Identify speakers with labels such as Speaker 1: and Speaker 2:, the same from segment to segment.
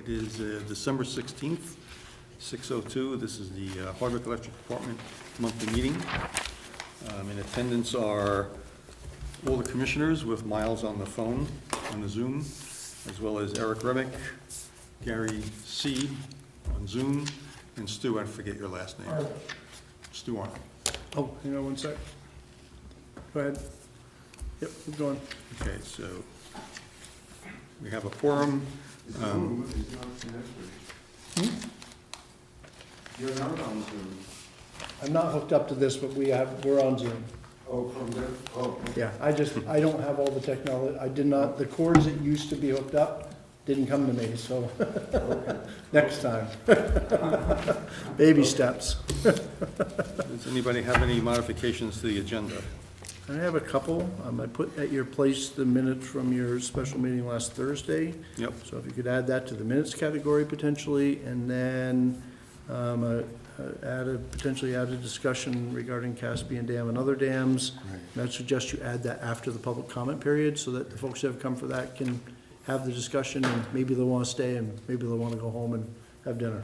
Speaker 1: It is December 16th, 6:02. This is the Hardwick Electric Department monthly meeting. In attendance are all the commissioners with Miles on the phone, on the Zoom, as well as Eric Remick, Gary Seed on Zoom, and Stu, I forget your last name.
Speaker 2: Arnold.
Speaker 1: Stu Arnold.
Speaker 2: Oh, hang on one sec. Go ahead. Yep, keep going.
Speaker 1: Okay, so we have a quorum.
Speaker 3: You're not on Zoom.
Speaker 2: I'm not hooked up to this, but we're on Zoom.
Speaker 3: Oh, from there? Oh, okay.
Speaker 2: Yeah, I don't have all the technology. I did not, the cords that used to be hooked up didn't come to me, so next time. Baby steps.
Speaker 1: Does anybody have any modifications to the agenda?
Speaker 2: I have a couple. I put at your place the minutes from your special meeting last Thursday.
Speaker 1: Yep.
Speaker 2: So if you could add that to the minutes category potentially, and then potentially add a discussion regarding Caspian Dam and other dams.
Speaker 1: Right.
Speaker 2: And I'd suggest you add that after the public comment period, so that the folks that have come for that can have the discussion, and maybe they'll want to stay, and maybe they'll want to go home and have dinner.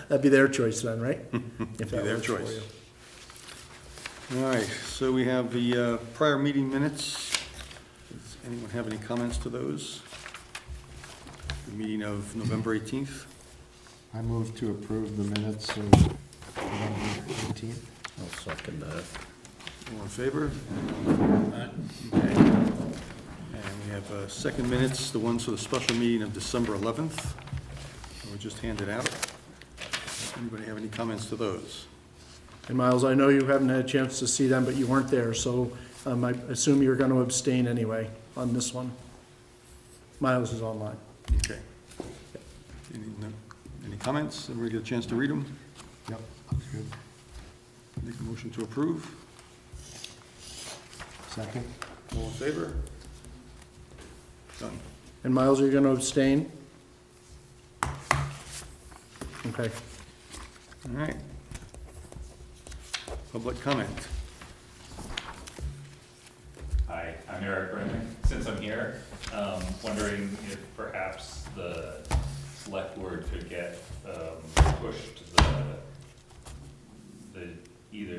Speaker 2: That'd be their choice then, right? If that
Speaker 1: Be their
Speaker 2: works for
Speaker 1: choice.
Speaker 2: you.
Speaker 1: All right, so we have the prior meeting minutes. Does anyone have any comments to those? The meeting of November 18th.
Speaker 3: I move to approve the minutes of November 18th.
Speaker 2: I'll second that.
Speaker 1: All in favor? Okay. And we have second minutes, the ones for the special meeting of December 11th. They were just handed out. Anybody have any comments to those?
Speaker 2: And Miles, I know you haven't had a chance to see them, but you weren't there, so I assume you're going to abstain anyway on this one. Miles is online.
Speaker 1: Okay. Any comments? Everybody get a chance to read them?
Speaker 3: Yep, that's good.
Speaker 1: Make a motion to approve.
Speaker 3: Second?
Speaker 1: All in favor? Done.
Speaker 2: And Miles, are you going to abstain? Okay.
Speaker 1: All right. Public comment.
Speaker 4: Hi, I'm Eric Remick. Since I'm here, wondering if perhaps the select board could get pushed the either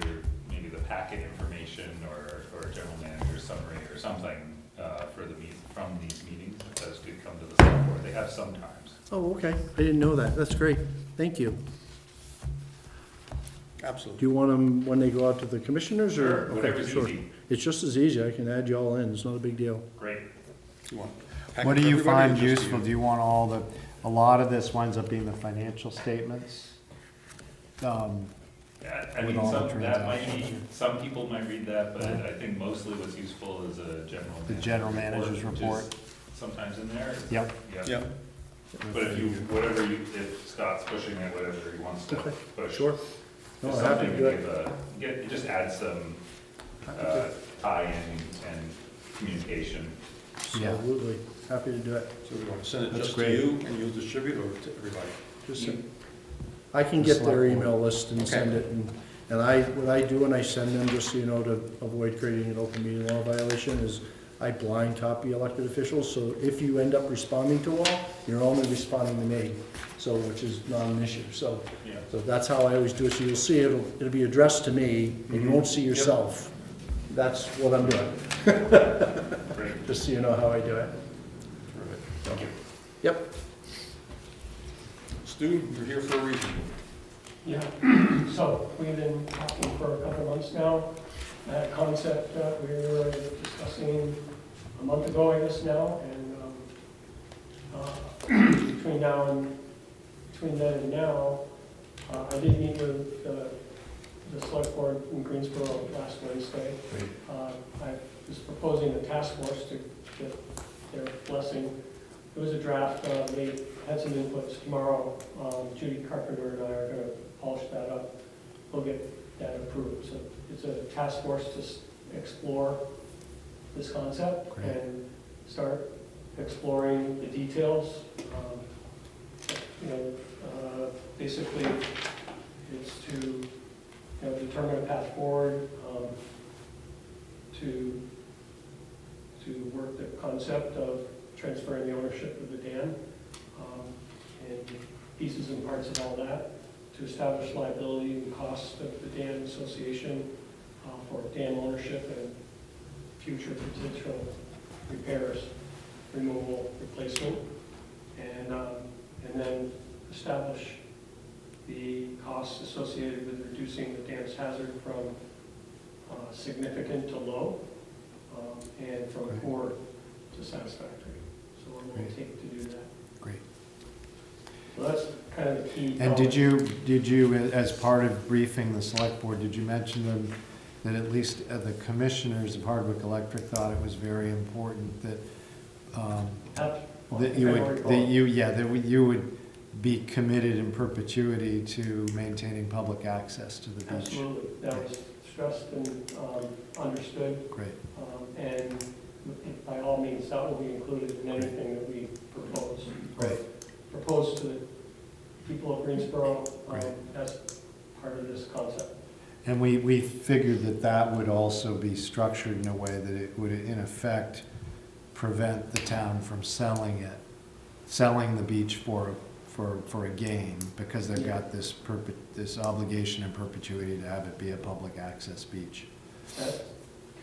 Speaker 4: maybe the packet information or general manager summary or something for the from these meetings, if those could come to the select board. They have sometimes.
Speaker 2: Oh, okay. I didn't know that. That's great. Thank you.
Speaker 1: Absolutely.
Speaker 2: Do you want them when they go out to the commissioners, or?
Speaker 4: Sure,
Speaker 2: Okay,
Speaker 4: whatever's
Speaker 2: sure.
Speaker 4: easy.
Speaker 2: It's just as easy. I can add you all in. It's not a big deal.
Speaker 4: Great.
Speaker 1: You want
Speaker 3: What do
Speaker 1: packet
Speaker 3: you
Speaker 1: for everybody or
Speaker 3: find
Speaker 1: just
Speaker 3: useful?
Speaker 1: you?
Speaker 3: Do you want all the, a lot of this winds up being the financial statements?
Speaker 4: Yeah, I
Speaker 3: With
Speaker 4: mean,
Speaker 3: all the
Speaker 4: that might be,
Speaker 3: transactions.
Speaker 4: some people might read that, but I think mostly what's useful is a general.
Speaker 3: The general manager's
Speaker 4: which is
Speaker 3: report.
Speaker 4: Sometimes in there.
Speaker 3: Yep.
Speaker 1: Yeah.
Speaker 4: But if Scott's pushing it, whatever he wants to
Speaker 2: Okay,
Speaker 4: push.
Speaker 2: sure. No,
Speaker 4: Just
Speaker 2: I'm happy
Speaker 4: something
Speaker 2: to
Speaker 4: to
Speaker 2: do it.
Speaker 4: it just adds some tie-in and communication.
Speaker 3: Yeah.
Speaker 2: Absolutely. Happy to do it.
Speaker 1: So we want to send it
Speaker 3: That's
Speaker 1: just to
Speaker 3: great.
Speaker 1: you and you'll distribute, or to everybody?
Speaker 2: Just
Speaker 4: You-
Speaker 2: I can
Speaker 3: The
Speaker 2: get their
Speaker 3: select board.
Speaker 2: email list and send it, and what I do when I send them, just so you know, to avoid creating an open meeting law violation, is I blind copy elected officials, so if you end up responding to all, you're only responding to me, so, which is not an issue, so.
Speaker 4: Yeah.
Speaker 2: So that's how I always do it, so you'll see it'll be addressed to me, and you won't see yourself. That's what I'm doing,
Speaker 4: Great.
Speaker 2: just so you know how I do it.
Speaker 1: Terrific.
Speaker 4: Thank you.
Speaker 2: Yep.
Speaker 1: Stu, you're here for a reason.
Speaker 5: Yeah, so we've been talking for a couple months now. That concept we were discussing a month ago, I guess now, and between then and now, I did meet with the select board in Greensboro last Wednesday. I was proposing a task force to get their blessing. It was a draft, they had some inputs. Tomorrow, Judy Carpenter and I are going to polish that up. We'll get that approved. So it's a task force to explore this concept.
Speaker 3: Great.
Speaker 5: And start exploring the details. Basically, it's to determine a path forward, to work the concept of transferring the ownership of the dam. and pieces and parts of all that, to establish liability and cost of the dam association for dam ownership and future potential repairs, removal, replacement, and then establish the costs associated with reducing the dam's hazard from significant to low, and from
Speaker 3: Great.
Speaker 5: poor to satisfactory. So what will it
Speaker 3: Great.
Speaker 5: take to do that?
Speaker 3: Great.
Speaker 5: So that's kind of the key.
Speaker 3: And did you, as part of briefing the select board, did you mention them that at least the commissioners of Hardwick Electric thought it was very important that, that you would be committed in perpetuity to maintaining public access to the beach?
Speaker 5: Absolutely, that was stressed and understood,
Speaker 3: Great,
Speaker 5: and by all means, that will be included in anything that we propose.
Speaker 3: great,
Speaker 5: Propose to the people of Greensboro
Speaker 3: Right.
Speaker 5: as part of this concept.
Speaker 3: and we figured that that would also be structured in a way that it would in effect prevent the town from selling the beach for a gain, because they've got this this obligation in perpetuity to have it be a public access beach.
Speaker 5: That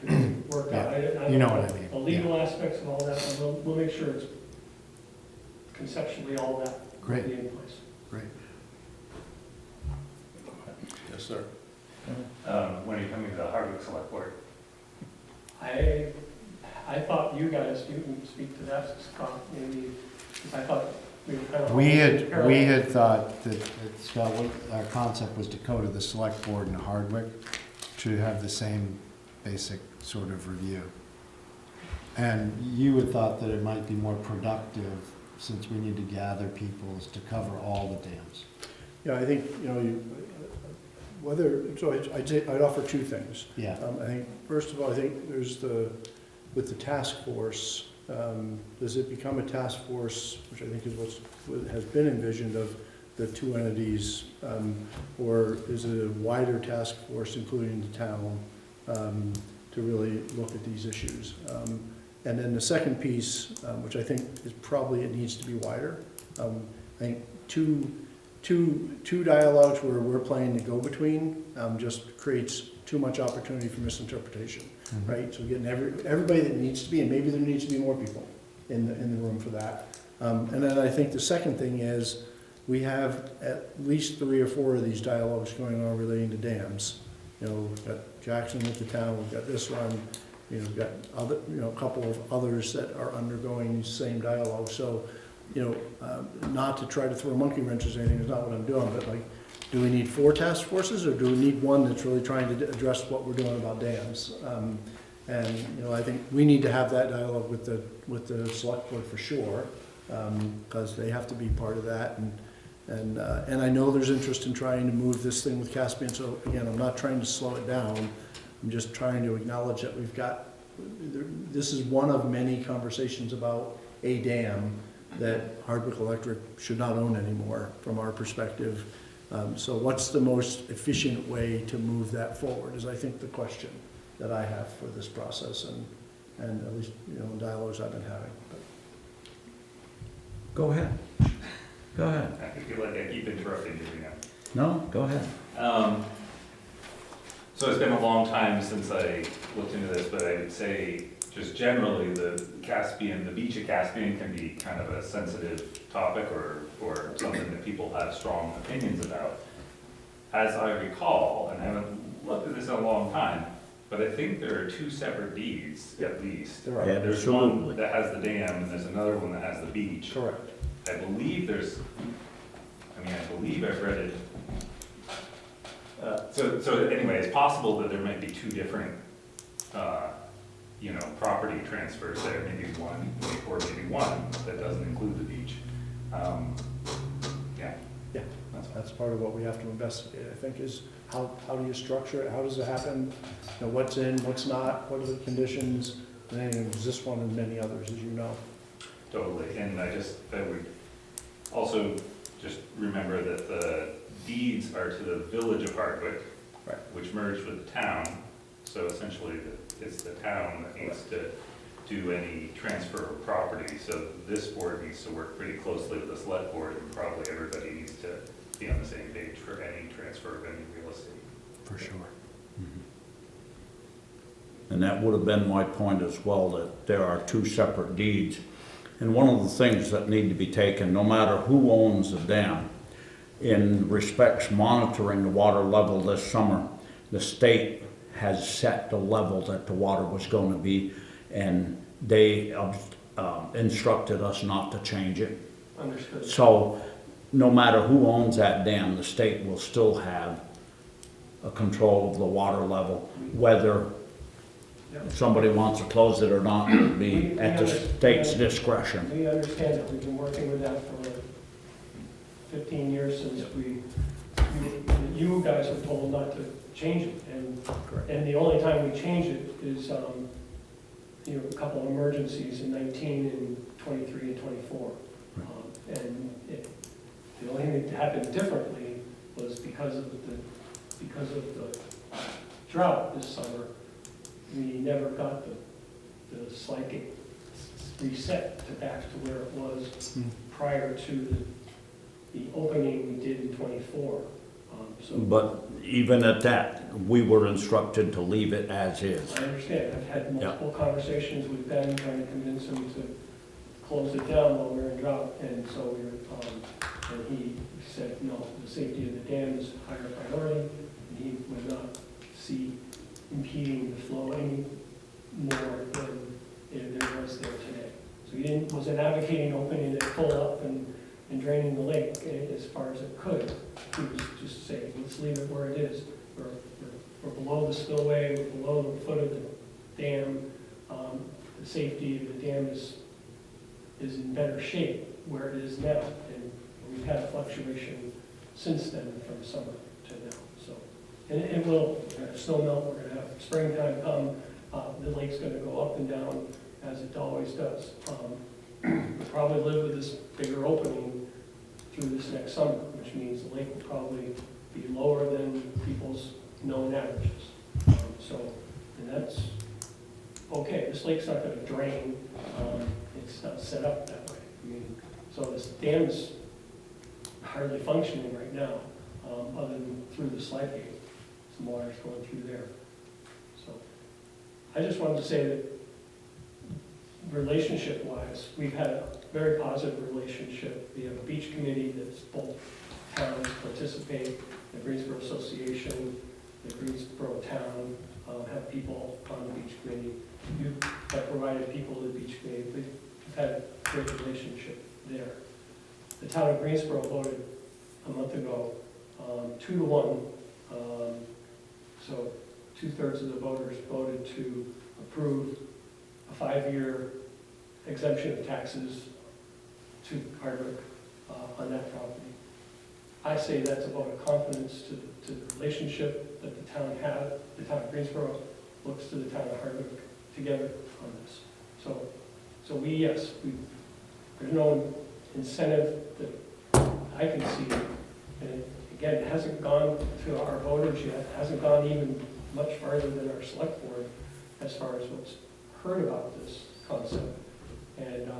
Speaker 5: could work out. I
Speaker 3: You know
Speaker 5: don't
Speaker 3: what I mean,
Speaker 5: The legal aspects of all that, but we'll make sure it's conceptually all that will
Speaker 3: Great.
Speaker 5: be in place.
Speaker 3: Great.
Speaker 1: Yes, sir.
Speaker 4: When are you coming to the Hardwick Select Board?
Speaker 5: I thought you guys, you can speak to that, Scott, maybe, because I thought we were kind of.
Speaker 3: We
Speaker 5: parallel.
Speaker 3: had thought that, Scott, our concept was to go to the select board in Hardwick to have the same basic sort of review. And you had thought that it might be more productive, since we need to gather people, is to cover all the dams.
Speaker 2: Yeah, I think, I'd offer two things.
Speaker 3: Yeah,
Speaker 2: I think, first of all, I think there's with the task force, does it become a task force, which I think is what has been envisioned of the two entities, or is it a wider task force, including the town, to really look at these issues? And then the second piece, which I think is probably it needs to be wider, I think two dialogues where we're playing the go-between just creates too much opportunity for misinterpretation,
Speaker 3: Mhm.
Speaker 2: right? So getting everybody that needs to be, and maybe there needs to be more people in the room for that. And then I think the second thing is, we have at least 3 or 4 of these dialogues going on relating to dams. We've got Jackson with the town, we've got this one, we've got other, a couple of others that are undergoing the same dialogue. So, not to try to throw monkey wrenches or anything, is not what I'm doing, but like, do we need 4 task forces, or do we need one that's really trying to address what we're doing about dams? And, I think we need to have that dialogue with the select board for sure, because they have to be part of that. And I know there's interest in trying to move this thing with Caspian, so again, I'm not trying to slow it down. I'm just trying to acknowledge that this is one of many conversations about a dam that Hardwick Electric should not own anymore, from our perspective. So what's the most efficient way to move that forward is, I think, the question that I have for this process, and at least, dialogues I've been having. But
Speaker 6: Go ahead. Go ahead.
Speaker 4: I feel like I keep interrupting you now.
Speaker 6: No, go ahead.
Speaker 4: So it's been a long time since I looked into this, but I would say just generally the beach at Caspian can be kind of a sensitive topic or something that people have strong opinions about. As I recall, and I haven't looked at this in a long time, but I think there are 2 separate deeds at least.
Speaker 2: there are.
Speaker 4: There's
Speaker 6: Absolutely.
Speaker 4: one that has the dam and there's another one that has the beach.
Speaker 2: Correct.
Speaker 4: I believe I've read it. So anyway, it's possible that there might be 2 different, property transfers there, maybe one, or maybe one that doesn't include the beach. Yeah.
Speaker 2: Yeah, that's part of what we have to investigate, I think, is how do you structure it, how does it happen? What's in, what's not, what are the conditions, and then there's this one and many others, as you know.
Speaker 4: Totally, and I would also just remember that the deeds are to the village of Hardwick,
Speaker 2: Right.
Speaker 4: which merged with the town, so essentially it's the town that needs to do any transfer of property, so this board needs to work pretty closely with the select board, and probably everybody needs to be on the same page for any transfer of any real estate.
Speaker 3: For sure.
Speaker 6: And that would have been my point as well, that there are two separate deeds. And one of the things that need to be taken, no matter who owns the dam, in respects monitoring the water level this summer, the state has set the level that the water was going to be, and they instructed us not to change it.
Speaker 5: Understood.
Speaker 6: So no matter who owns that dam, the state will still have a control of the water level. Whether somebody wants to close it or not will be at the state's discretion.
Speaker 5: We understand that. We've been working with that for 15 years since you guys were told not to change it. And the only time we changed it is, a couple of emergencies in 19 and 23 and 24. The only thing that happened differently was because of the drought this summer, we never got the slide gate reset to back to where it was prior to the opening we did in 24.
Speaker 6: But even at that, we were instructed to leave it as is.
Speaker 5: I understand. I've had multiple conversations with Ben trying to convince him to close it down while we're in drought, and so and he said, no, the safety of the dam is higher priority, and he would not see impeding the flow any more than there was there today. So he wasn't advocating opening it full up and draining the lake as far as it could. He was just saying, let's leave it where it is. We're below the spillway, we're below the foot of the dam. The safety of the dam is in better shape where it is now. And we've had fluctuation since then from summer to now. So, and it will, we're gonna have snow melt, we're gonna have springtime come, the lake's gonna go up and down as it always does. We'll probably live with this bigger opening through this next summer, which means the lake will probably be lower than people's known averages. And that's okay. This lake's not gonna drain. It's not set up that way. So this dam's hardly functioning right now, other than through the slide gate. Some water's going through there. So I just wanted to say that relationship-wise, we've had a very positive relationship. We have a beach committee that's both towns participate, the Greensboro Association, the Greensboro Town have people on the beach committee. You have provided people to the beach committee. We've had a great relationship there. The town of Greensboro voted a month ago 2-1. So 2/3 of the voters voted to approve a 5-year exemption of taxes to Hardwick on that property. I say that's a vote of confidence to the relationship that the town had. The town of Greensboro looks to the town of Hardwick together on this. So there's no incentive that I can see. And again, it hasn't gone to our voters yet. It hasn't gone even much farther than our select board as far as what's heard about this concept. And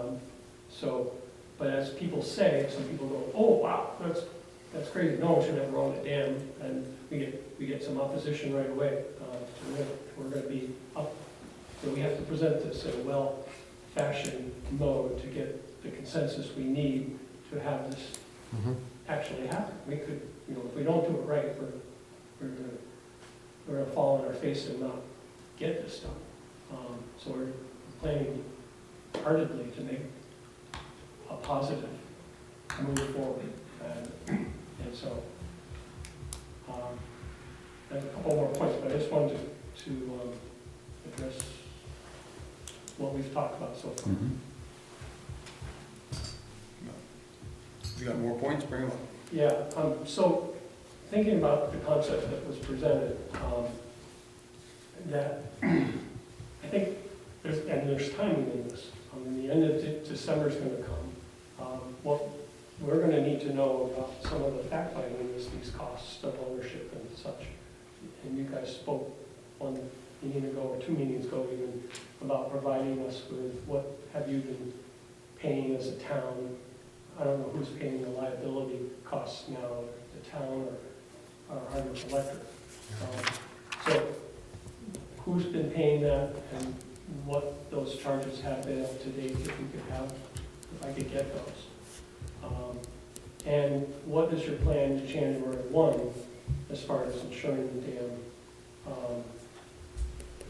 Speaker 5: but as people say, some people go, oh, wow, that's crazy. No one should ever own a dam. And we get some opposition right away. We're going to be up. So we have to present this in a well-fashioned mode to get the consensus we need to have this actually happen. We could, if we don't do it right, we're going to fall on our face and not get this done. So we're planning heartedly to make a positive move forward. And so I have a couple more points, but I just wanted to address what we've talked about so far.
Speaker 1: You got more points? Bring them up.
Speaker 5: Yeah, so thinking about the concept that was presented, that I think there's timing in this. The end of December is going to come. What we're going to need to know about some of the fact-finding is these costs of ownership and such. And you guys spoke on meeting ago or 2 meetings ago even, about providing us with what have you been paying as a town. I don't know who's paying the liability costs now, the town or Hardwick Electric. So who's been paying that and what those charges have been up to date, if I could get those. And what is your plan to January 1 as far as insuring the dam?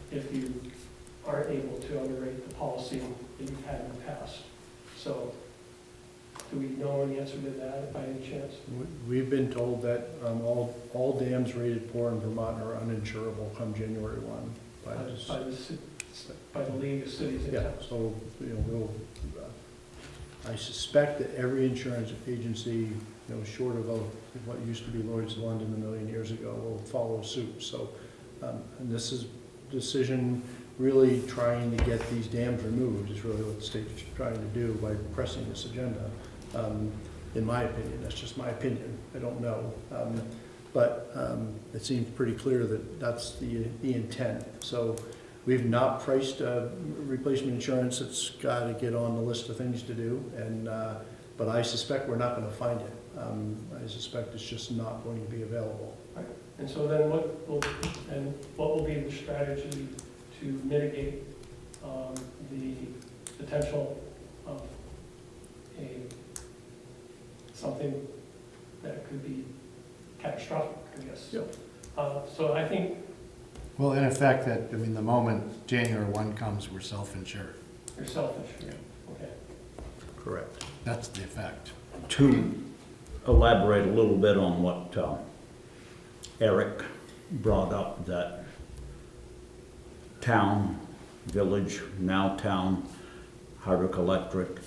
Speaker 5: If you aren't able to underwrite the policy that you've had in the past. So, do we know an answer to that by any chance?
Speaker 2: We've been told that all dams rated poor in Vermont are uninsurable come January 1.
Speaker 5: By the League of Cities and
Speaker 2: Yeah,
Speaker 5: Towns?
Speaker 2: so, I suspect that every insurance agency, short of what used to be Lloyd's of London a million years ago, will follow suit. So, and this is decision really trying to get these dams removed is really what the state's trying to do by pressing this agenda. In my opinion, that's just my opinion. I don't know. But it seems pretty clear that that's the intent. So we've not priced replacement insurance. It's got to get on the list of things to do. But I suspect we're not going to find it. I suspect it's just not going to be available.
Speaker 5: Right. And so then what will be the strategy to mitigate the potential of something that could be catastrophic, I guess?
Speaker 2: Yep.
Speaker 5: So I think
Speaker 3: Well, in effect, the moment January 1 comes, we're self-insured.
Speaker 5: you're selfish. Okay.
Speaker 2: Correct.
Speaker 3: That's the effect.
Speaker 6: To elaborate a little bit on what Eric brought up, that town, village, now town, Hardwick Electric,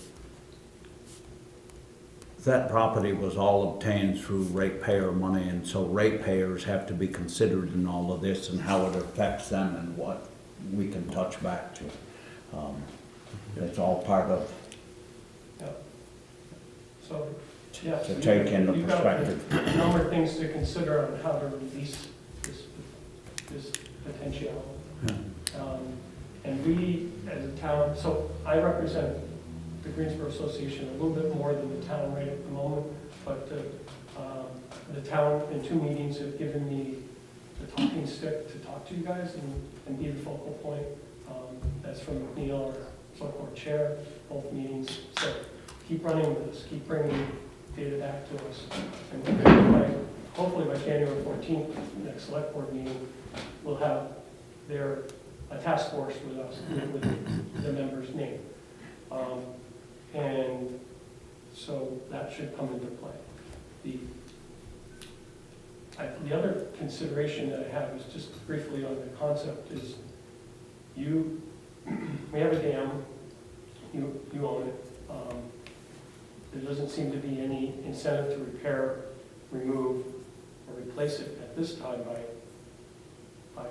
Speaker 6: that property was all obtained through ratepayer money, and so ratepayers have to be considered in all of this and how it affects them and what we can touch back to. It's all part of,
Speaker 5: Yeah. So, yeah.
Speaker 6: to take into
Speaker 5: You've got
Speaker 6: perspective.
Speaker 5: a number of things to consider on how to release this potential. And we, as a town, so I represent the Greensboro Association a little bit more than the town right at the moment, but the town in 2 meetings have given me the talking stick to talk to you guys and be the focal point. That's from Neil, our select board chair, both meetings. So keep running with this, keep bringing data back to us. And hopefully by January 14th, next select board meeting, we'll have a task force with us, with the members' name. And so that should come into play. The other consideration that I have is just briefly on the concept is we have a dam, you own it. There doesn't seem to be any incentive to repair, remove, or replace it at this time by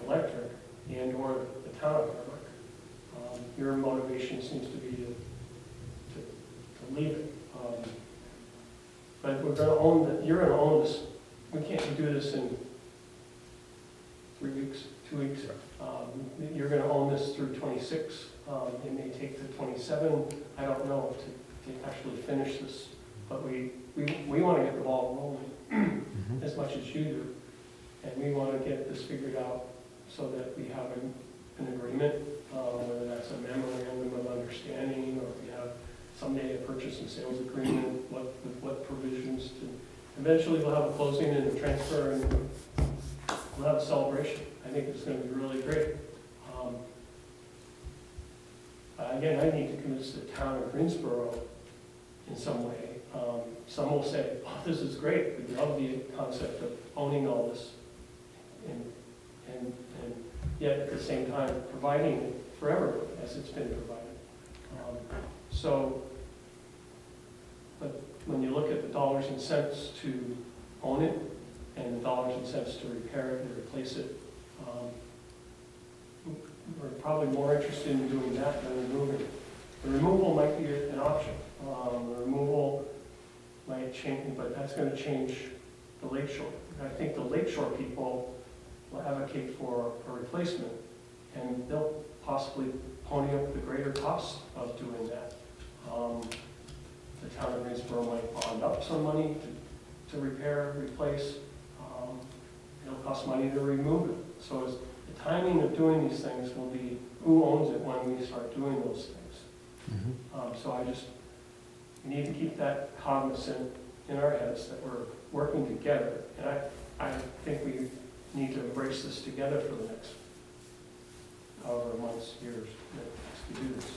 Speaker 5: Electric and or the town of Hardwick. Your motivation seems to be to leave it. But we're going to own you're going to own this. We can't do this in 3 weeks, 2 weeks. You're going to own this through 26. It may take to 27. I don't know to actually finish this, but we want to get the ball rolling as much as you do, and we want to get this figured out so that we have an agreement, whether that's a memorandum of understanding, or we have someday a purchase and sales agreement, what provisions to. Eventually, we'll have a closing and a transfer, and we'll have a celebration. I think it's going to be really great. Again, I need to convince the town of Greensboro in some way. Some will say, "Oh, this is great. We love the concept of owning all this," and yet at the same time providing it for everyone as it's been provided. But when you look at the dollars and cents to own it and the dollars and cents to repair it and replace it, we're probably more interested in doing that than removing it. The removal might be an option. The removal might change, but that's going to change the lakeshore. I think the lakeshore people will advocate for a replacement, and they'll possibly pony up the greater cost of doing that. The town of Greensboro might bond up some money to repair, replace. It'll cost money to remove it. So the timing of doing these things will be who owns it when we start doing those things. So we need to keep that cognizant in our heads that we're working together. And I think we need to embrace this together for the next however months, years that we do this.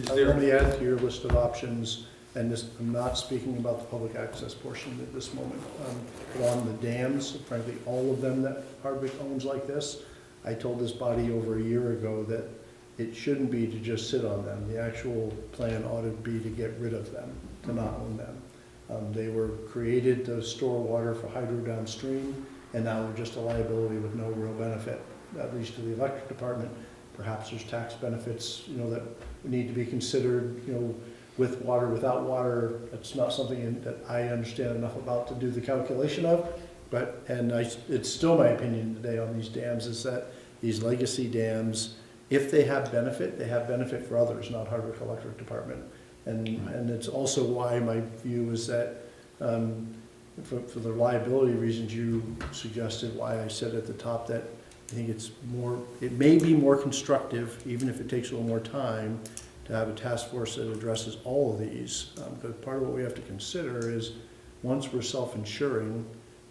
Speaker 1: Is
Speaker 2: I
Speaker 1: there-
Speaker 2: only add to your list of options, and this, I'm not speaking about the public access portion at this moment, but on the dams, frankly, all of them that Hardwick owns like this, I told this body over a year ago that it shouldn't be to just sit on them. The actual plan ought to be to get rid of them, to not own them. They were created to store water for hydro downstream, and now they're just a liability with no real benefit, at least to the electric department. Perhaps there's tax benefits, that need to be considered, with water, without water. It's not something that I understand enough about to do the calculation of, it's still my opinion today on these dams is that these legacy dams, if they have benefit for others, not Hardwick Electric Department. And it's also why my view is that, for the liability reasons you suggested, why I said at the top that I think it may be more constructive, even if it takes a little more time, to have a task force that addresses all of these. Because part of what we have to consider is, once we're self-insuring,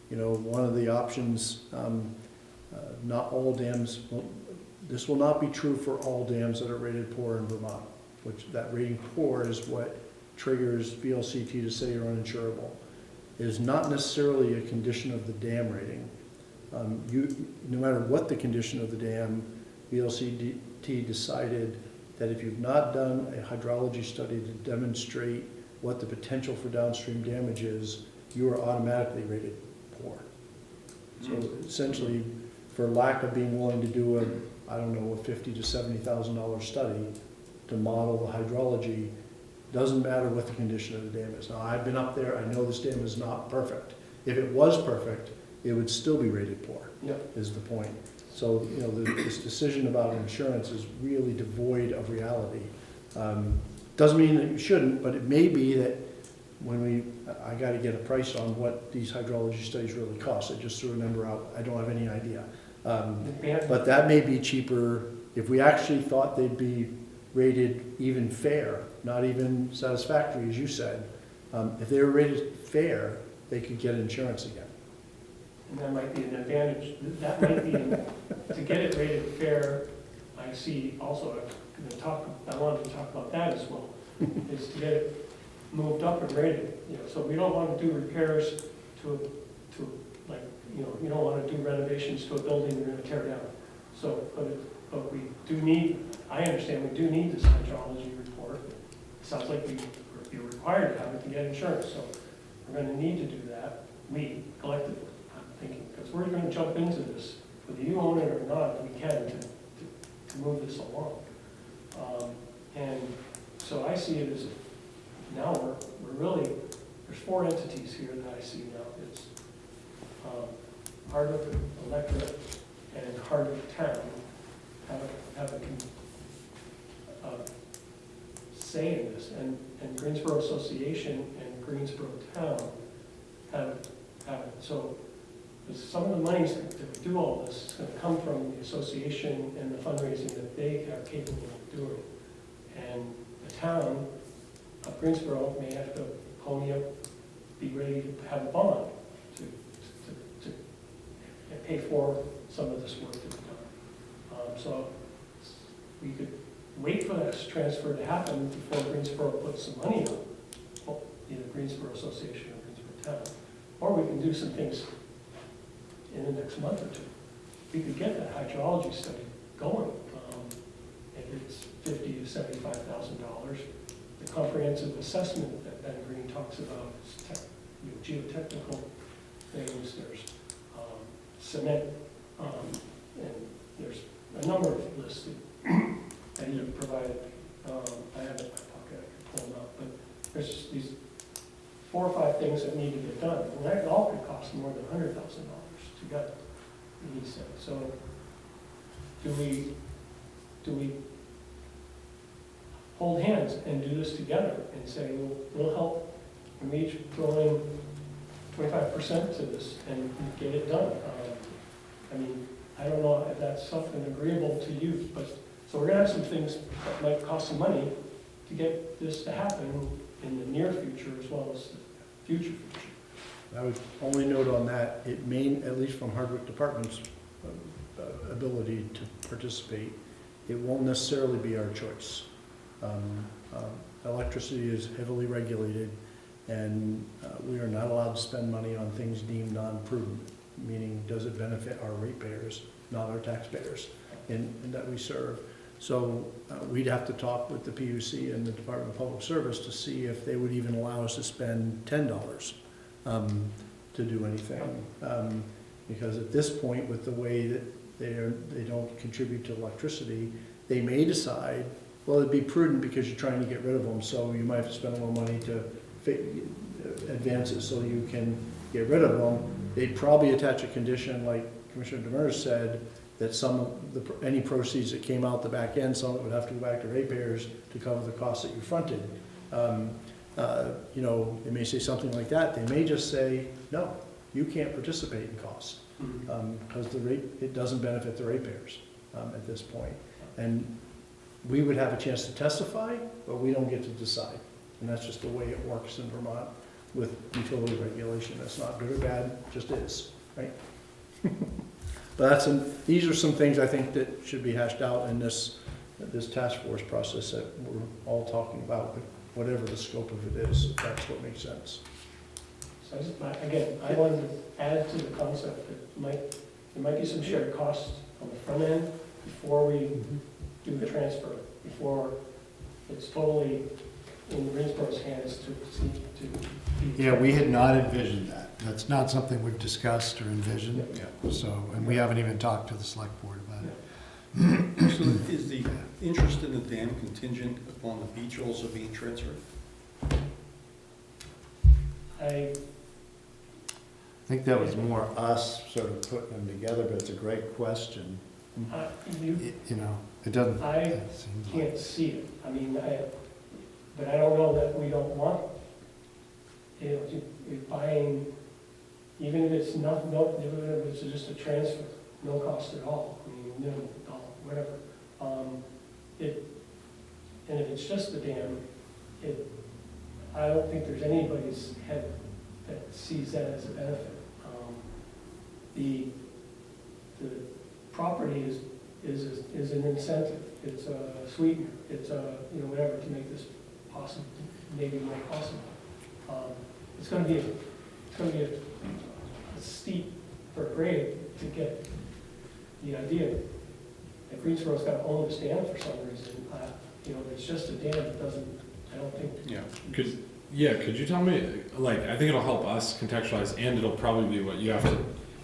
Speaker 2: one of the options, not all dams, this will not be true for all dams that are rated poor in Vermont, which that rating poor is what triggers VLCT to say you're uninsurable. It is not necessarily a condition of the dam rating. No matter what the condition of the dam, VLCT decided that if you've not done a hydrology study to demonstrate what the potential for downstream damage is, you are automatically rated poor. So essentially, for lack of being willing to do a $50,000 to $70,000 study to model the hydrology, doesn't matter what the condition of the dam is. Now, I've been up there, I know this dam is not perfect. If it was perfect, it would still be rated poor, is the point. So, this decision about insurance is really devoid of reality. Doesn't mean that you shouldn't, but it may be that I gotta get a price on what these hydrology studies really cost. I just threw a number out, I don't have any idea. But that may be cheaper if we actually thought they'd be rated even fair, not even satisfactory, as you said. If they were rated fair, they could get insurance again.
Speaker 5: And that might be an advantage. That might be, to get it rated fair, I see also, I wanted to talk about that as well, is to get it moved up and rated. So we don't want to do repairs to you don't want to do renovations to a building you're going to tear down. So, but we do need, I understand we do need this hydrology report. It sounds like we're required to have it to get insurance, so we're going to need to do that. We collectively, I'm thinking, because we're going to jump into this, whether you own it or not, we can to move this along. And so I see it as, now we're really, there's 4 entities here that I see now. It's Hardwick Electorate and Hardwick Town have a say in this, and Greensboro Association and Greensboro Town have it. So some of the monies to do all this is going to come from the association and the fundraising that they are capable of doing. And the town of Greensboro may have to pony up, be ready to have a bond to pay for some of this work to be done. So we could wait for that transfer to happen before Greensboro puts some money up, either Greensboro Association or Greensboro Town. Or we can do some things in the next month or two. We could get that hydrology study going. If it's $50,000 to $75,000, the comprehensive assessment that Ben Green talks about is geotechnical things. There's cement, and there's a number of lists that he provided. I have it in my pocket, I can pull them out, but there's just these 4 or 5 things that need to get done, and that all could cost more than $100,000 to get. he said. So do we hold hands and do this together and say, we'll help, and we each throw in 25% to this and get it done? I mean, I don't know if that's something agreeable to you, but, so we're gonna have some things that might cost some money to get this to happen in the near future as well as the future.
Speaker 2: I would only note on that, it may, at least from Hardwick Department's ability to participate, it won't necessarily be our choice. Electricity is heavily regulated, and we are not allowed to spend money on things deemed non-prudent, meaning does it benefit our ratepayers, not our taxpayers, in that we serve. So we'd have to talk with the PUC and the Department of Public Service to see if they would even allow us to spend $10 to do anything. Because at this point, with the way that they don't contribute to electricity, they may decide, well, it'd be prudent because you're trying to get rid of them, so you might have to spend a little money to advance it so you can get rid of them. They'd probably attach a condition, like Commissioner Demers said, that some of any proceeds that came out the back end, some of it would have to go back to ratepayers to cover the costs that you fronted. You know, they may say something like that. They may just say, no, you can't participate in costs, because it doesn't benefit the ratepayers at this point. And we would have a chance to testify, but we don't get to decide. And that's just the way it works in Vermont with utility regulation. That's not good or bad, just is, right? But these are some things I think that should be hashed out in this task force process that we're all talking about, whatever the scope of it is, if that's what makes sense.
Speaker 5: So again, I wanted to add to the concept that there might be some shared costs on the front end before we do the transfer, before it's totally in Greensboro's hands to
Speaker 3: Yeah, we had not envisioned that. That's not something we've discussed or envisioned, so, and we haven't even talked to the select board about it.
Speaker 1: So is the interest in the dam contingent upon the beach also being transferred?
Speaker 3: I think that was more us sort of putting them together, but it's a great question. You know, it doesn't.
Speaker 5: I can't see it. I mean, but I don't know that we don't want, you know, you're buying, even if it's not, even if it's just a transfer, no cost at all, I mean, minimal dollar, whatever. And if it's just the dam, I don't think there's anybody's head that sees that as a benefit. The property is an incentive. It's a sweetener. It's a, you know, whatever, to make this possible, maybe more possible. It's going to be a steep grade to get the idea that Greensboro's got to own this dam for some reason. You know, it's just a dam. It doesn't. I don't think.
Speaker 7: Yeah. Could you tell me? Like, I think it'll help us contextualize, and it'll probably be what you have to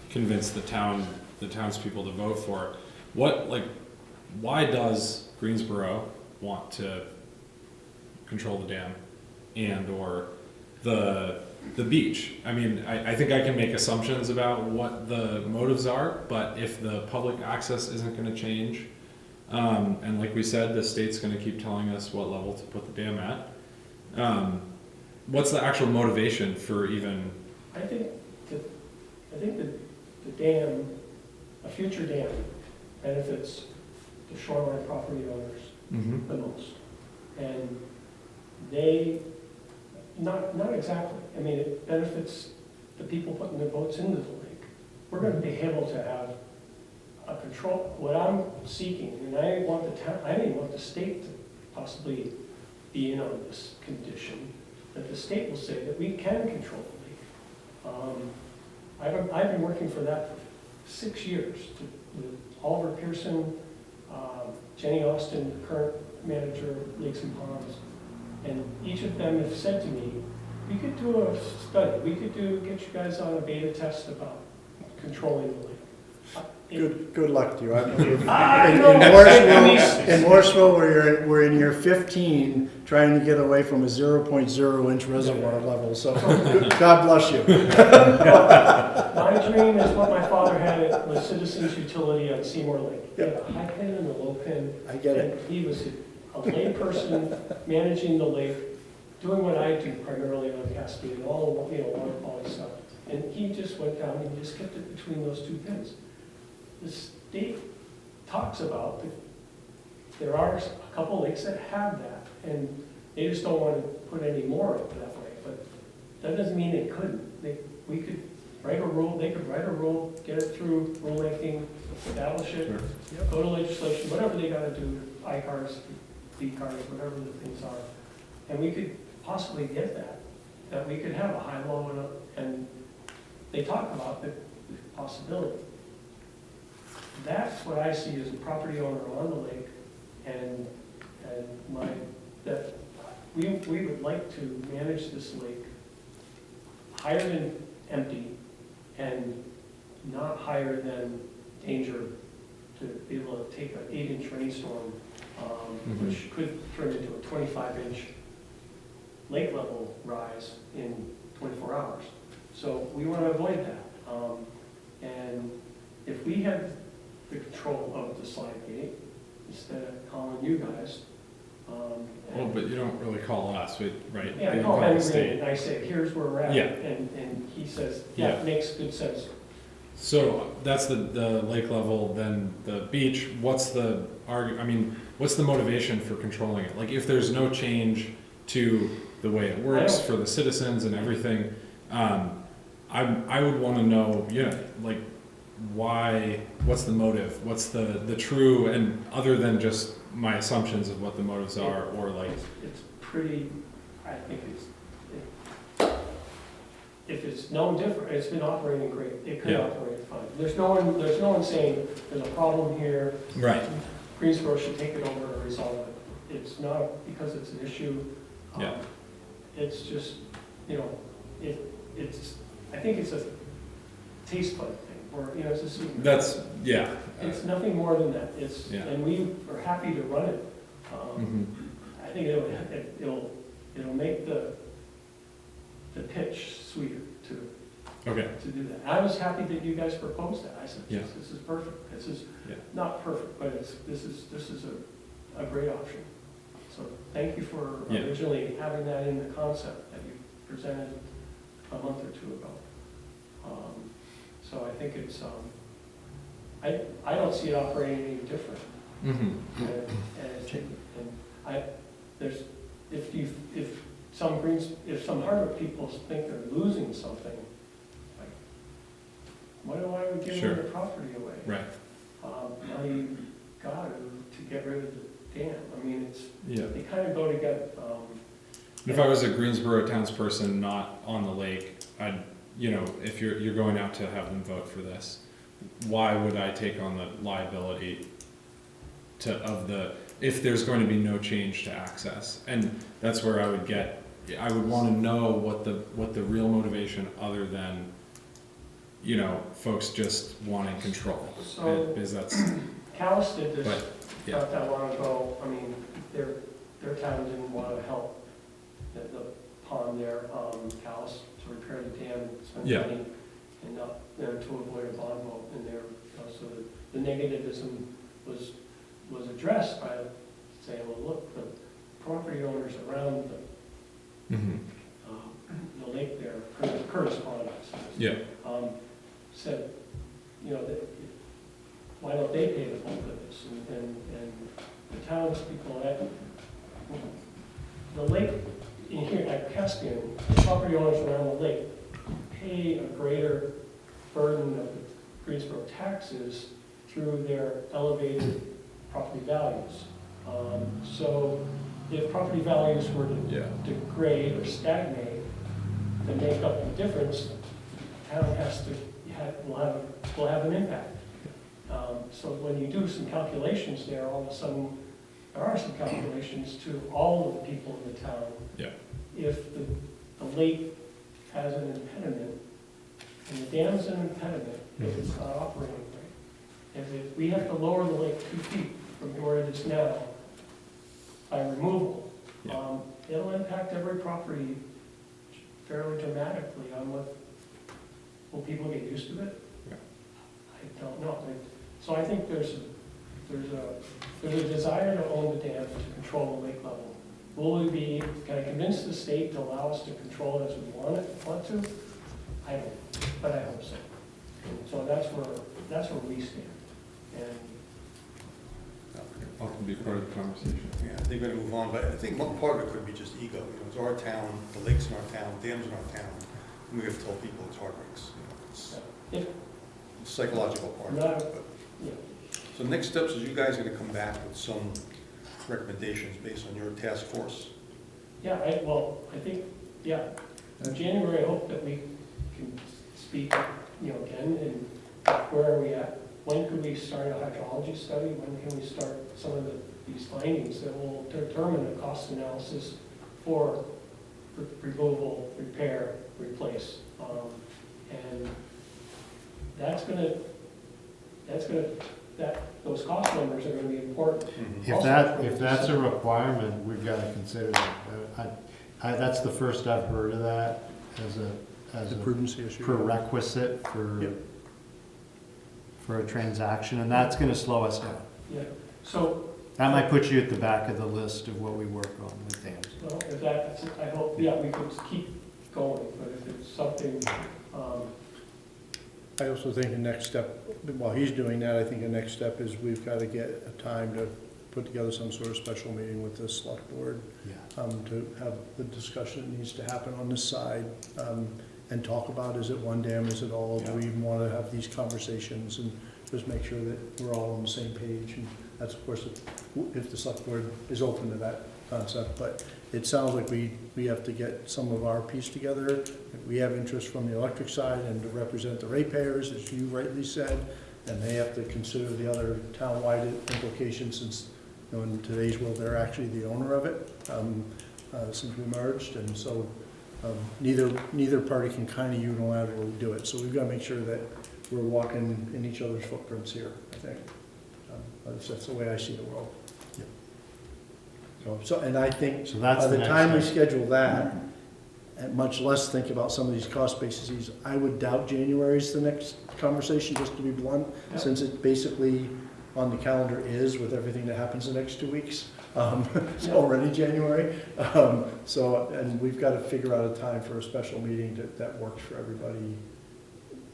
Speaker 7: convince the townspeople to vote for. Why does Greensboro want to control the dam and or the beach? I mean, I think I can make assumptions about what the motives are, but if the public access isn't going to change, and like we said, the state's going to keep telling us what level to put the dam at, what's the actual motivation for even?
Speaker 5: I think that the dam, a future dam, benefits the shoreline property owners the most. And they, not exactly, I mean, it benefits the people putting their boats into the lake. We're going to be able to have a control, what I'm seeking, and I even want the state to possibly be in on this condition, that the state will say that we can control the lake. I've been working for that for 6 years, with Oliver Pearson, Jenny Austin, the current manager of Lakes and Ponds, and each of them have said to me, we could do a study, we could get you guys on a beta test about controlling the lake.
Speaker 2: Good luck to you.
Speaker 5: I know.
Speaker 2: In Morrisville, we're in year 15, trying to get away from a 0.0 inch reservoir level, so God bless you.
Speaker 5: My dream is what my father had at the Citizens Utility on Seymour Lake. He had a high pin and a low pin.
Speaker 2: I get it.
Speaker 5: And he was a lay person managing the lake, doing what I do primarily on Caspian, all, water quality stuff. And he just went down and just kept it between those two pins. The state talks about that there are a couple lakes that have that, and they just don't want to put any more of it that way. But that doesn't mean they couldn't. We could write a rule, they could write a rule, get it through rulemaking, establish it, go to legislation, whatever they gotta do, I-cars, D-cars, whatever the things are. And we could possibly get that we could have a high, low, and they talk about the possibility. That's what I see as a property owner on the lake, and that we would like to manage this lake higher than empty and not higher than danger to be able to take an 8-inch rainstorm, which could turn into a 25-inch lake level rise in 24 hours. So we want to avoid that. And if we had the control of the slide gate, instead of calling you guys.
Speaker 7: Well, but you don't really call us, right?
Speaker 5: Yeah, I
Speaker 7: You
Speaker 5: call
Speaker 7: the
Speaker 5: Henry
Speaker 7: state.
Speaker 5: and I say, here's where we're at.
Speaker 7: Yeah.
Speaker 5: And he says,
Speaker 7: Yeah.
Speaker 5: yeah, it makes good sense.
Speaker 7: So that's the lake level, then the beach. What's the motivation for controlling it? Like, if there's no change to the way it works for the citizens and everything, I would want to know, like, why, what's the motive? What's the true, and other than just my assumptions of what the motives are, or like.
Speaker 5: It's pretty, I think if it's no different, it's been operating great, it could operate fine. There's no one saying there's a problem here.
Speaker 7: Right.
Speaker 5: Greensboro should take it over and resolve it. It's not because it's an issue.
Speaker 7: Yeah.
Speaker 5: It's just, I think it's a taste bud thing, or, it's a sweetener.
Speaker 7: That's, yeah.
Speaker 5: It's nothing more than that. And we are happy to run it. I think it'll make the pitch sweeter to do that. I was happy that you guys proposed that. I said, this is perfect. This is not perfect, but this is a great option. So thank you for originally having that in the concept that you presented a month or two ago. So I think it's, I don't see it operating any different. If some Hardwick people think they're losing something, like, why do I would give them the property away?
Speaker 7: Right.
Speaker 5: Now you got to get rid of the dam. I mean, they kind of go together.
Speaker 7: If I was a Greensboro townsperson not on the lake, I'd, if you're going out to have them vote for this, why would I take on the liability if there's going to be no change to access? And that's where I would want to know what the real motivation, other than, folks just wanting control.
Speaker 5: So,
Speaker 7: because that's.
Speaker 5: Callis did this
Speaker 7: But,
Speaker 5: not that long ago. I mean, their town didn't want to help the pond there, Callis, to repair the dam, spend money, and to avoid a bond vote in there. So the negativism was addressed by saying, well, look, the property owners around the lake there, Curtis Pond, said, that why don't they pay the bulk of this? And the townspeople at the lake, in here at Caspian, the property owners around the lake pay a greater burden of the Greensboro taxes through their elevated property values. So if property values were to degrade or stagnate to make up the difference, the town will have an impact. So when you do some calculations there, all of a sudden, there are some calculations to all of the people in the town. If the lake has an impediment, and the dam's an impediment, if it's not operating right, we have to lower the lake 2 feet from where it is now by removal,
Speaker 1: Yeah.
Speaker 5: it'll impact every property fairly dramatically on will people get used to it?
Speaker 7: Yeah.
Speaker 5: I don't know. So I think there's a desire to own the dam to control the lake level. Will we can I convince the state to allow us to control it as we want to? I don't, but I hope so. So that's where we stand. And
Speaker 7: All can be part of the conversation.
Speaker 1: Yeah, I think we're gonna move on, but I think one part of it could be just ego, it's our town, the lake's in our town, dams in our town, and we have to tell people it's Hardwick's, it's
Speaker 5: if
Speaker 1: the psychological part of it, but.
Speaker 5: yeah.
Speaker 1: So next steps is you guys are gonna come back with some recommendations based on your task force.
Speaker 5: Yeah, I think, yeah, in January, I hope that we can speak, again, and where are we at? When could we start a hydrology study? When can we start some of these findings that will determine a cost analysis for removal, repair, replace? And those cost numbers are gonna be important.
Speaker 3: If that's a requirement, we've got to consider that. That's the first I've heard of that as
Speaker 2: The
Speaker 3: a
Speaker 2: prudency issue.
Speaker 3: prerequisite
Speaker 2: Yep.
Speaker 3: for a transaction, and that's gonna slow us down.
Speaker 5: Yeah, so,
Speaker 3: That might put you at the back of the list of what we work on with dams.
Speaker 5: well, if that's, I hope, yeah, we could keep going, but if it's something,
Speaker 2: I also think the next step, while he's doing that, I think the next step is we've got to get a time to put together some sort of special meeting with the select board,
Speaker 3: Yeah.
Speaker 2: to have the discussion that needs to happen on this side, and talk about, is it one dam, is it all? Do we even want to have these conversations and just make sure that we're all on the same page? And that's, of course, if the select board is open to that concept, but it sounds like we have to get some of our piece together. We have interest from the electric side and to represent the ratepayers, as you rightly said, and they have to consider the other town-wide implications since, in today's world, they're actually the owner of it, since we merged, and so neither party can kind of unilaterally do it. So we've got to make sure that we're walking in each other's footprints here, I think. That's the way I see the world. And I think
Speaker 3: So that's
Speaker 2: by
Speaker 3: the
Speaker 2: the
Speaker 3: next
Speaker 2: time we
Speaker 3: step.
Speaker 2: schedule that, and much less think about some of these cost bases, I would doubt January's the next conversation, just to be blunt,
Speaker 5: Yeah.
Speaker 2: since it basically on the calendar is with everything that happens the next 2 weeks. It's
Speaker 5: Yeah.
Speaker 2: already January. And we've got to figure out a time for a special meeting that works for everybody.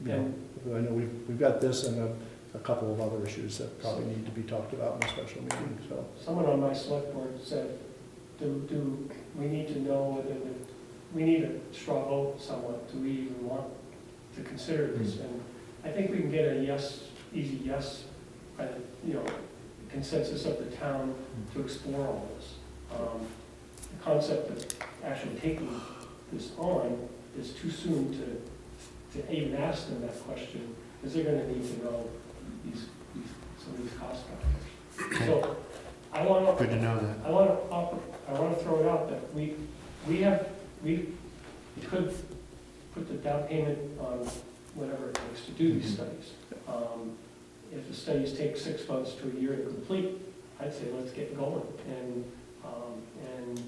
Speaker 2: I know we've got this and a couple of other issues that probably need to be talked about in a special meeting, so.
Speaker 5: someone on my select board said, we need to know whether we need a straw vote somewhat, do we even want to consider this? And I think we can get a yes, easy yes, by the, consensus of the town to explore all this. The concept of actually taking this on is too soon to even ask them that question, because they're gonna need to know some of these cost factors. So,
Speaker 3: Good to know that.
Speaker 5: I want to throw it out that we could put the down payment on whatever it takes to do these studies. If the studies take 6 months to a year to complete, I'd say let's get going. And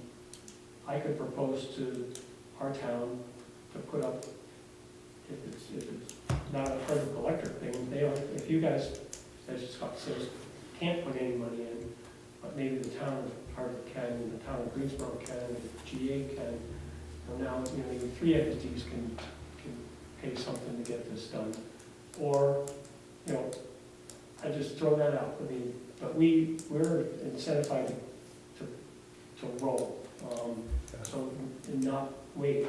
Speaker 5: I could propose to our town to put up, if it's not a Hardwick Electric thing, if you guys, as Scott says, can't put any money in, but maybe the town of Hardwick can, and the town of Greensboro can, and the GA can. So now, even 3 entities can pay something to get this done. Or, I just throw that out. But we're incentivized to roll. So and not wait.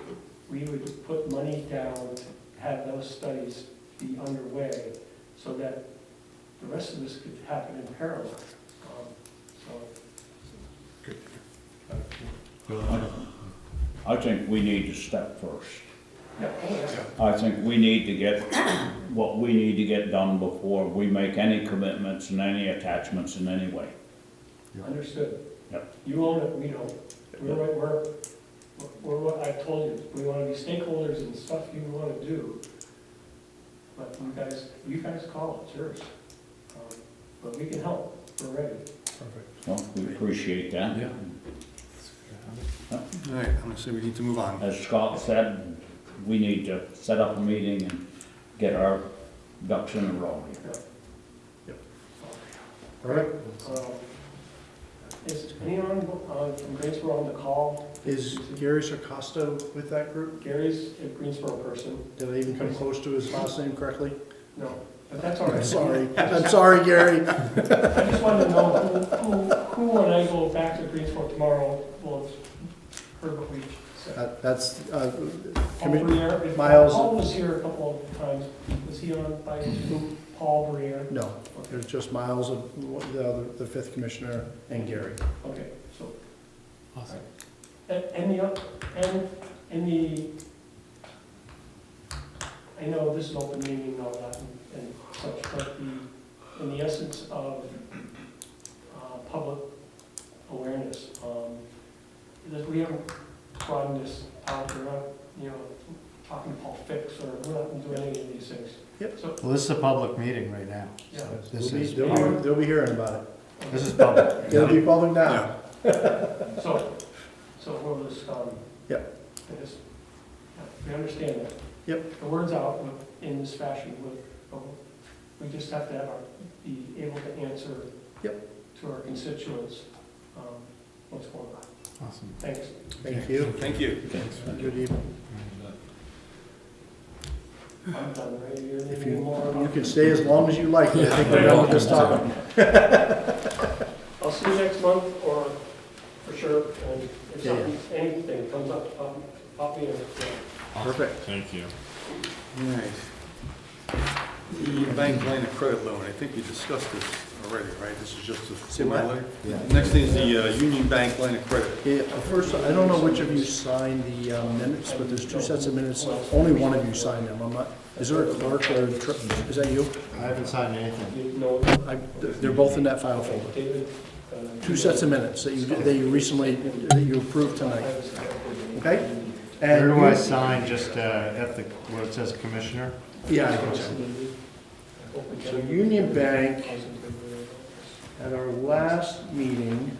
Speaker 5: We would put money down to have those studies be underway so that the rest of this could happen in parallel.
Speaker 6: I think we need to step first.
Speaker 5: Yeah,
Speaker 6: I think we need to get what we need to get done before we make any commitments and any attachments in any way.
Speaker 5: understood.
Speaker 6: Yep.
Speaker 5: You own it, we don't. We're what I've told you, we want to be stakeholders in stuff you want to do. But you guys call it, it's yours. but we can help, we're ready.
Speaker 2: Perfect.
Speaker 6: Well, we appreciate that.
Speaker 7: Yeah.
Speaker 1: All right, I'm gonna say we need to move on.
Speaker 6: As Scott said, we need to set up a meeting and get our ducks in a row here.
Speaker 2: All right.
Speaker 5: Is anyone from Greensboro on the call?
Speaker 2: Is Gary Sarcosto with that group?
Speaker 5: Gary's a Greensboro person.
Speaker 2: Did I even come close to his last name correctly?
Speaker 5: No, but that's all right.
Speaker 2: I'm sorry. I'm sorry, Gary.
Speaker 5: I just wanted to know who when I go back to Greensboro tomorrow will have heard what we said.
Speaker 2: That's,
Speaker 5: Paul Briere,
Speaker 2: Miles.
Speaker 5: Paul was here a couple of times. Was he on by Paul Briere?
Speaker 2: no, there's just Miles, the fifth commissioner, and Gary.
Speaker 5: Okay, so,
Speaker 7: Awesome.
Speaker 5: and the, I know this is open meeting and all that and such, but in the essence of public awareness, that we haven't broadened this out, we're not, talking to Paul Fix, or we're not doing any of these things.
Speaker 2: Yep.
Speaker 5: So,
Speaker 3: Well, this is a public meeting right now.
Speaker 5: Yeah.
Speaker 3: This is,
Speaker 2: They'll be hearing about
Speaker 3: this is public.
Speaker 2: it. It'll be public now.
Speaker 5: so we'll just,
Speaker 2: Yep.
Speaker 5: we understand that.
Speaker 2: Yep.
Speaker 5: The word's out in this fashion, we just have to be able to answer to our constituents what's going on.
Speaker 7: Awesome.
Speaker 5: Thanks.
Speaker 2: Thank you.
Speaker 1: Thank you.
Speaker 2: Good evening.
Speaker 5: I'm done, right?
Speaker 2: If you can stay as long as you like, I think we're done with this topic.
Speaker 5: I'll see you next month, or for sure, and if
Speaker 2: Yeah,
Speaker 5: something, anything comes up, pop me in.
Speaker 2: Perfect.
Speaker 7: Thank you.
Speaker 1: All right. The bank line of credit loan, I think we discussed this already, right? This is just a formality.
Speaker 2: Yeah.
Speaker 1: Next thing is the Union Bank line of credit.
Speaker 2: Yeah, first, I don't know which of you signed the minutes, but there's two sets of minutes. Only one of you signed them. I'm not, is there a clerk or is that you?
Speaker 3: I haven't signed anything.
Speaker 5: You know,
Speaker 2: They're both in that file folder.
Speaker 5: David.
Speaker 2: Two sets of minutes that you recently, that you approved tonight. Okay?
Speaker 3: Where
Speaker 2: And
Speaker 3: do I
Speaker 2: you-
Speaker 3: sign, just at the, where it says commissioner?
Speaker 2: Yeah, I think so. So Union Bank, at our last meeting,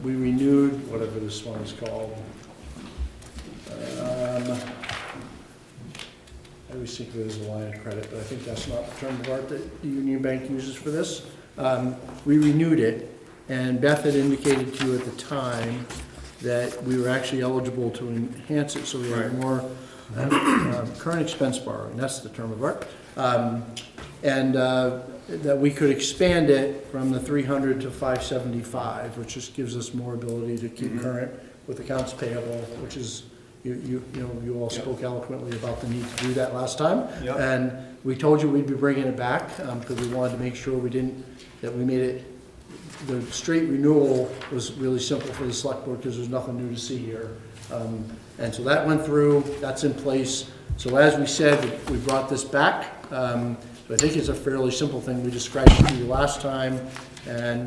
Speaker 2: we renewed, whatever this one is called. I always think of it as a line of credit, but I think that's not the term of art that the Union Bank uses for this. We renewed it, and Beth had indicated to you at the time that we were actually eligible to enhance it, so we had more current expense borrowing, that's the term of art. And that we could expand it from the 300 to 575, which just gives us more ability to keep current with accounts payable, which is, you all spoke eloquently about the need to do that last time.
Speaker 1: Yep.
Speaker 2: And we told you we'd be bringing it back, because we wanted to make sure that we made it, the straight renewal was really simple for the select board, because there's nothing new to see here. And so that went through, that's in place. So as we said, we brought this back. So I think it's a fairly simple thing. We described it to you last time, and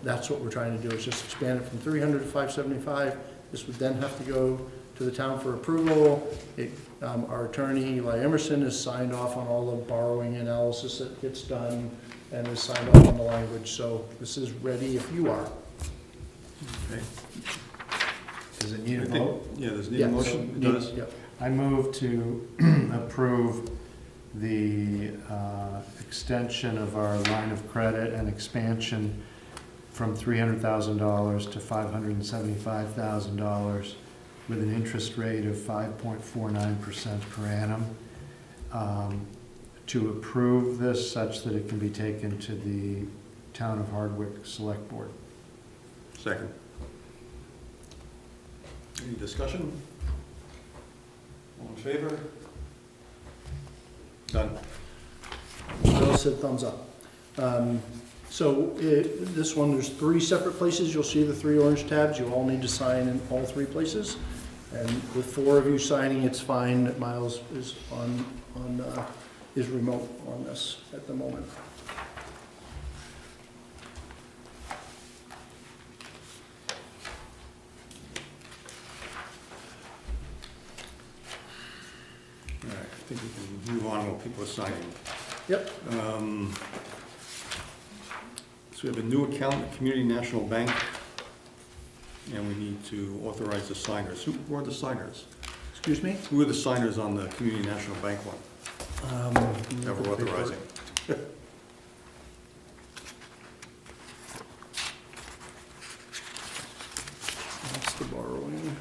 Speaker 2: that's what we're trying to do, is just expand it from 300 to 575. This would then have to go to the town for approval. Our attorney, Eli Emerson, has signed off on all the borrowing analysis that gets done, and has signed off on the language. So this is ready if you are.
Speaker 1: Okay.
Speaker 3: Does it need a
Speaker 1: I think-
Speaker 3: vote?
Speaker 1: Yeah, there's need
Speaker 2: Yeah.
Speaker 1: a motion? It does?
Speaker 2: Yep.
Speaker 3: I move to approve the extension of our line of credit and expansion from $300,000 to $575,000 with an interest rate of 5.49% per annum. To approve this such that it can be taken to the Town of Hardwick Select Board.
Speaker 1: Second. Any discussion? All in favor? Done.
Speaker 2: Bill said thumbs up. So this one, there's 3 separate places. You'll see the 3 orange tabs. You all need to sign in all 3 places. And with 4 of you signing, it's fine that Miles is is remote on this at the moment.
Speaker 1: All right, I think we can move on while people are signing.
Speaker 2: Yep.
Speaker 1: So we have a new account at Community National Bank, and we need to authorize the signers. Who are the signers?
Speaker 2: Excuse me?
Speaker 1: Who are the signers on the Community National Bank one that we're authorizing?
Speaker 2: That's the borrowing.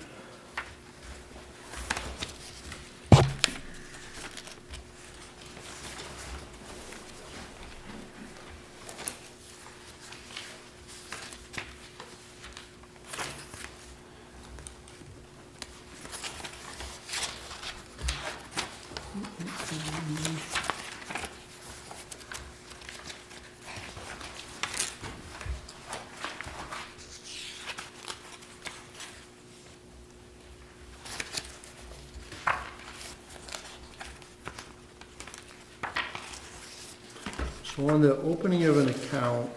Speaker 2: So on the opening of an account,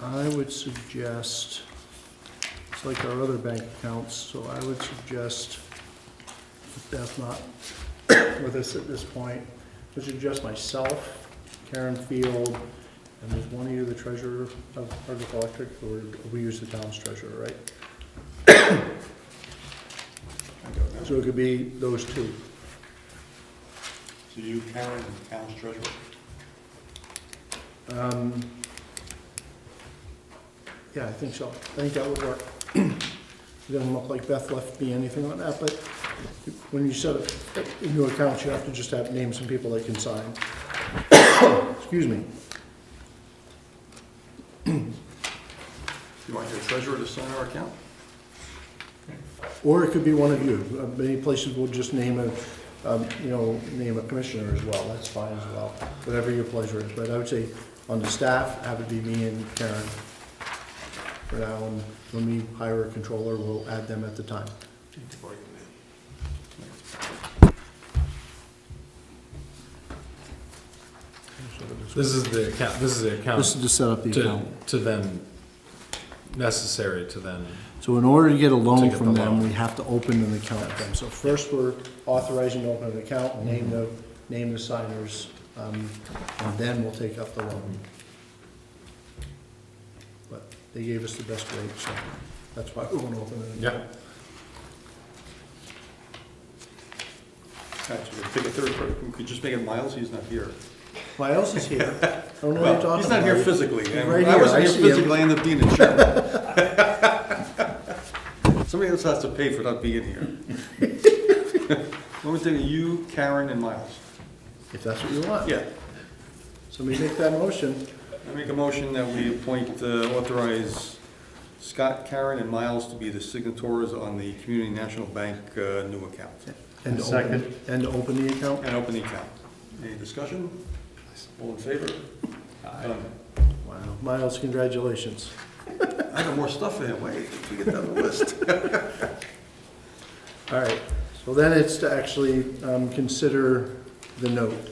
Speaker 2: I would suggest, it's like our other bank accounts, so I would suggest, if Beth not with us at this point, I would suggest myself, Karen Field, and there's one of you the treasurer of Hardwick Electric, or we use the town's treasurer, right? So it could be those two.
Speaker 1: So you, Karen, and town's treasurer?
Speaker 2: Yeah, I think so. I think that would work. It doesn't look like Beth left me anything on that, but when you set up a new account, you have to just have, name some people that can sign. Excuse me.
Speaker 1: You want your treasurer to sign our account?
Speaker 2: Or it could be one of you. Many places will just name a, name a commissioner as well. That's fine as well, whatever your pleasure is. But I would say on the staff, have it be me and Karen for now. And when we hire a controller, we'll add them at the time.
Speaker 7: This is the account, this is the account.
Speaker 2: This is to set up the account.
Speaker 7: To then, necessary to then,
Speaker 2: So in order to get a
Speaker 7: To
Speaker 2: loan
Speaker 7: get
Speaker 2: from
Speaker 7: the
Speaker 2: them,
Speaker 7: loan.
Speaker 2: we have to open an account with them. So first, we're authorizing to open an account, and name the signers, and then we'll take up the loan. But they gave us the best rate, so that's why we want to open an account.
Speaker 1: All right, so we'll take a third, we could just make it Miles, he's not here.
Speaker 2: Miles is here. I don't know what you're
Speaker 1: Well,
Speaker 2: talking
Speaker 1: he's not here
Speaker 2: about.
Speaker 1: physically.
Speaker 2: He's
Speaker 1: and
Speaker 2: right
Speaker 1: I
Speaker 2: here.
Speaker 1: wasn't
Speaker 2: I
Speaker 1: here
Speaker 2: see him.
Speaker 1: physically, I ended up being the chairman. Somebody else has to pay for not being here. Let me take you, Karen, and Miles.
Speaker 2: If that's what you want.
Speaker 1: Yeah.
Speaker 2: Somebody make that motion.
Speaker 1: I make a motion that we appoint, authorize Scott, Karen, and Miles to be the signatories on the Community National Bank new account.
Speaker 2: And to
Speaker 3: Second.
Speaker 2: open the account.
Speaker 1: And open the account. Any discussion? All in favor? Done.
Speaker 2: Wow. Miles, congratulations.
Speaker 1: I got more stuff for him, wait, if we get down the list.
Speaker 2: All right, so then it's to actually consider the note.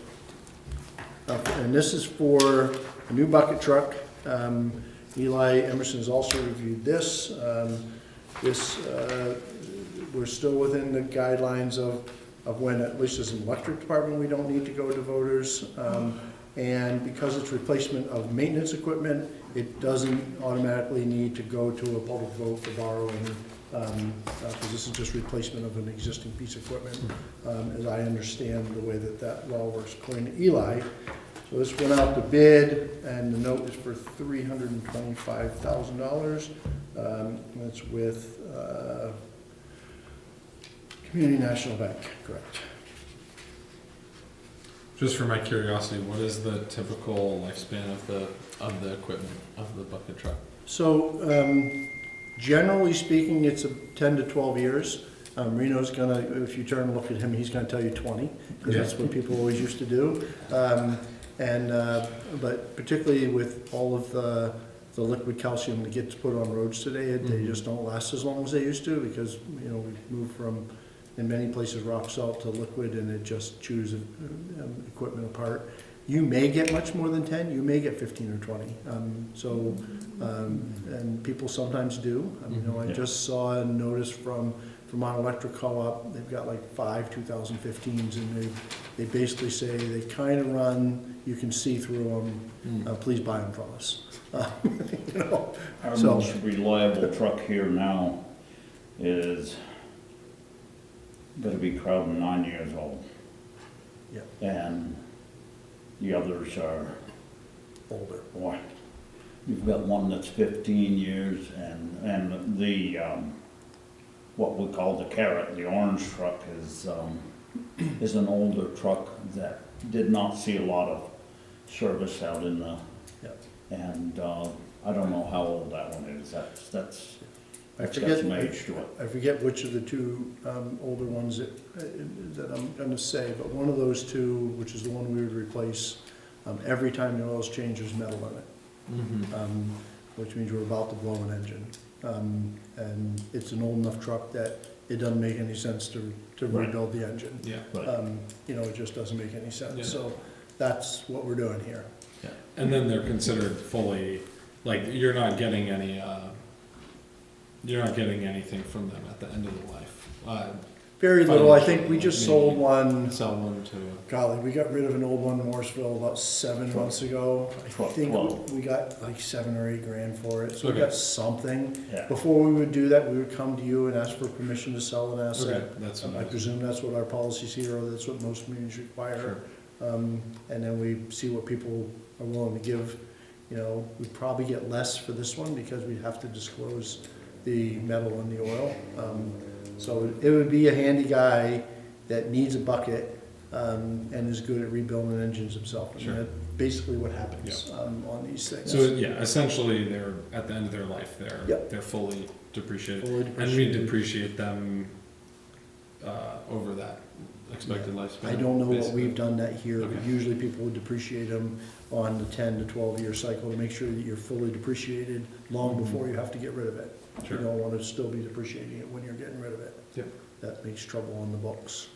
Speaker 2: And this is for a new bucket truck. Eli Emerson has also reviewed this. We're still within the guidelines of when, at least as an electric department, we don't need to go to voters. And because it's replacement of maintenance equipment, it doesn't automatically need to go to a public vote for borrowing, because this is just replacement of an existing piece of equipment, as I understand the way that law works according to Eli. So this went out to bid, and the note is for $325,000. That's with Community National Bank, correct.
Speaker 7: just for my curiosity, what is the typical lifespan of the equipment, of the bucket truck?
Speaker 2: So, generally speaking, it's 10 to 12 years. Reno's gonna, if you turn and look at him, he's gonna tell you 20, because that's what people always used to do. But particularly with all of the liquid calcium that gets put on roads today, they just don't last as long as they used to, because, we've moved from, in many places, rock salt to liquid, and it just chews equipment apart. You may get much more than 10, you may get 15 or 20. And people sometimes do. I just saw a notice from Vermont Electric Co-op, they've got like 5 2015s, and they basically say they kind of run, you can see through them, please buy them from us. You know,
Speaker 6: Our
Speaker 2: so-
Speaker 6: most reliable truck here now is gonna be Crowden, 9 years old.
Speaker 2: Yeah.
Speaker 6: And the others are,
Speaker 2: Older.
Speaker 6: boy, you've got one that's 15 years, and the, what we call the Carrot, the orange truck is an older truck that did not see a lot of service out in the,
Speaker 2: Yeah.
Speaker 6: and, I don't know how old that one is, that's
Speaker 2: I
Speaker 6: got
Speaker 2: forget,
Speaker 6: some age to it.
Speaker 2: I forget which of the two older ones that I'm gonna say, but one of those two, which is the one we would replace, every time the oil's changed, there's metal in it. Which means we're about to blow an engine. And it's an old enough truck that it doesn't make any sense to
Speaker 6: Right.
Speaker 2: rebuild the engine.
Speaker 7: Yeah.
Speaker 2: You know, it just doesn't make any sense.
Speaker 7: Yeah.
Speaker 2: So that's what we're doing here.
Speaker 7: And then they're considered fully, like, you're not getting any, you're not getting anything from them at the end of the life.
Speaker 2: Very little. I think we just sold one,
Speaker 7: Sell one to,
Speaker 2: golly, we got rid of an old one in Morrisville about 7 months ago. I
Speaker 6: Truck
Speaker 2: think
Speaker 6: 12.
Speaker 2: we got like 7 or 8 grand for it, so we
Speaker 7: Okay.
Speaker 2: got something.
Speaker 6: Yeah.
Speaker 2: Before we would do that, we would come to you and ask for permission to sell an
Speaker 7: okay,
Speaker 2: asset.
Speaker 7: that's
Speaker 2: I
Speaker 7: what I
Speaker 2: presume that's what our policies here, or that's what most communities require. And then we see what people are willing to give. You know, we'd probably get less for this one because we'd have to disclose the metal and the oil. So it would be a handy guy that needs a bucket, and is good at rebuilding engines himself. I mean,
Speaker 7: Sure.
Speaker 2: that's basically what happens, on these things.
Speaker 7: So, yeah, essentially, they're, at the end of their life,
Speaker 2: Yep.
Speaker 7: they're fully depreciated.
Speaker 2: Fully
Speaker 7: And we
Speaker 2: depreciated.
Speaker 7: depreciate them, over that expected lifespan.
Speaker 2: I don't know what
Speaker 7: basically.
Speaker 2: we've done that here, but
Speaker 7: Okay.
Speaker 2: usually people would depreciate them on the 10 to 12-year cycle to make sure that you're fully depreciated long before you have to get rid of it.
Speaker 7: Sure.
Speaker 2: You don't want to still be depreciating it when you're getting rid of it.
Speaker 7: Yep.
Speaker 2: That makes trouble on the books.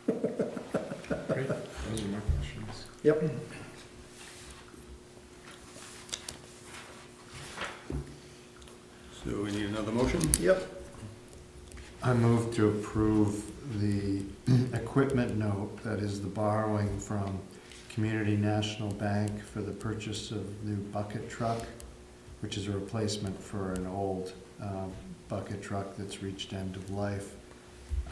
Speaker 7: Great, those are my questions.
Speaker 2: Yep.
Speaker 1: So we need another motion?
Speaker 2: Yep.
Speaker 3: I move to approve the equipment note, that is the borrowing from Community National Bank for the purchase of new bucket truck, which is a replacement for an old bucket truck that's reached end of life.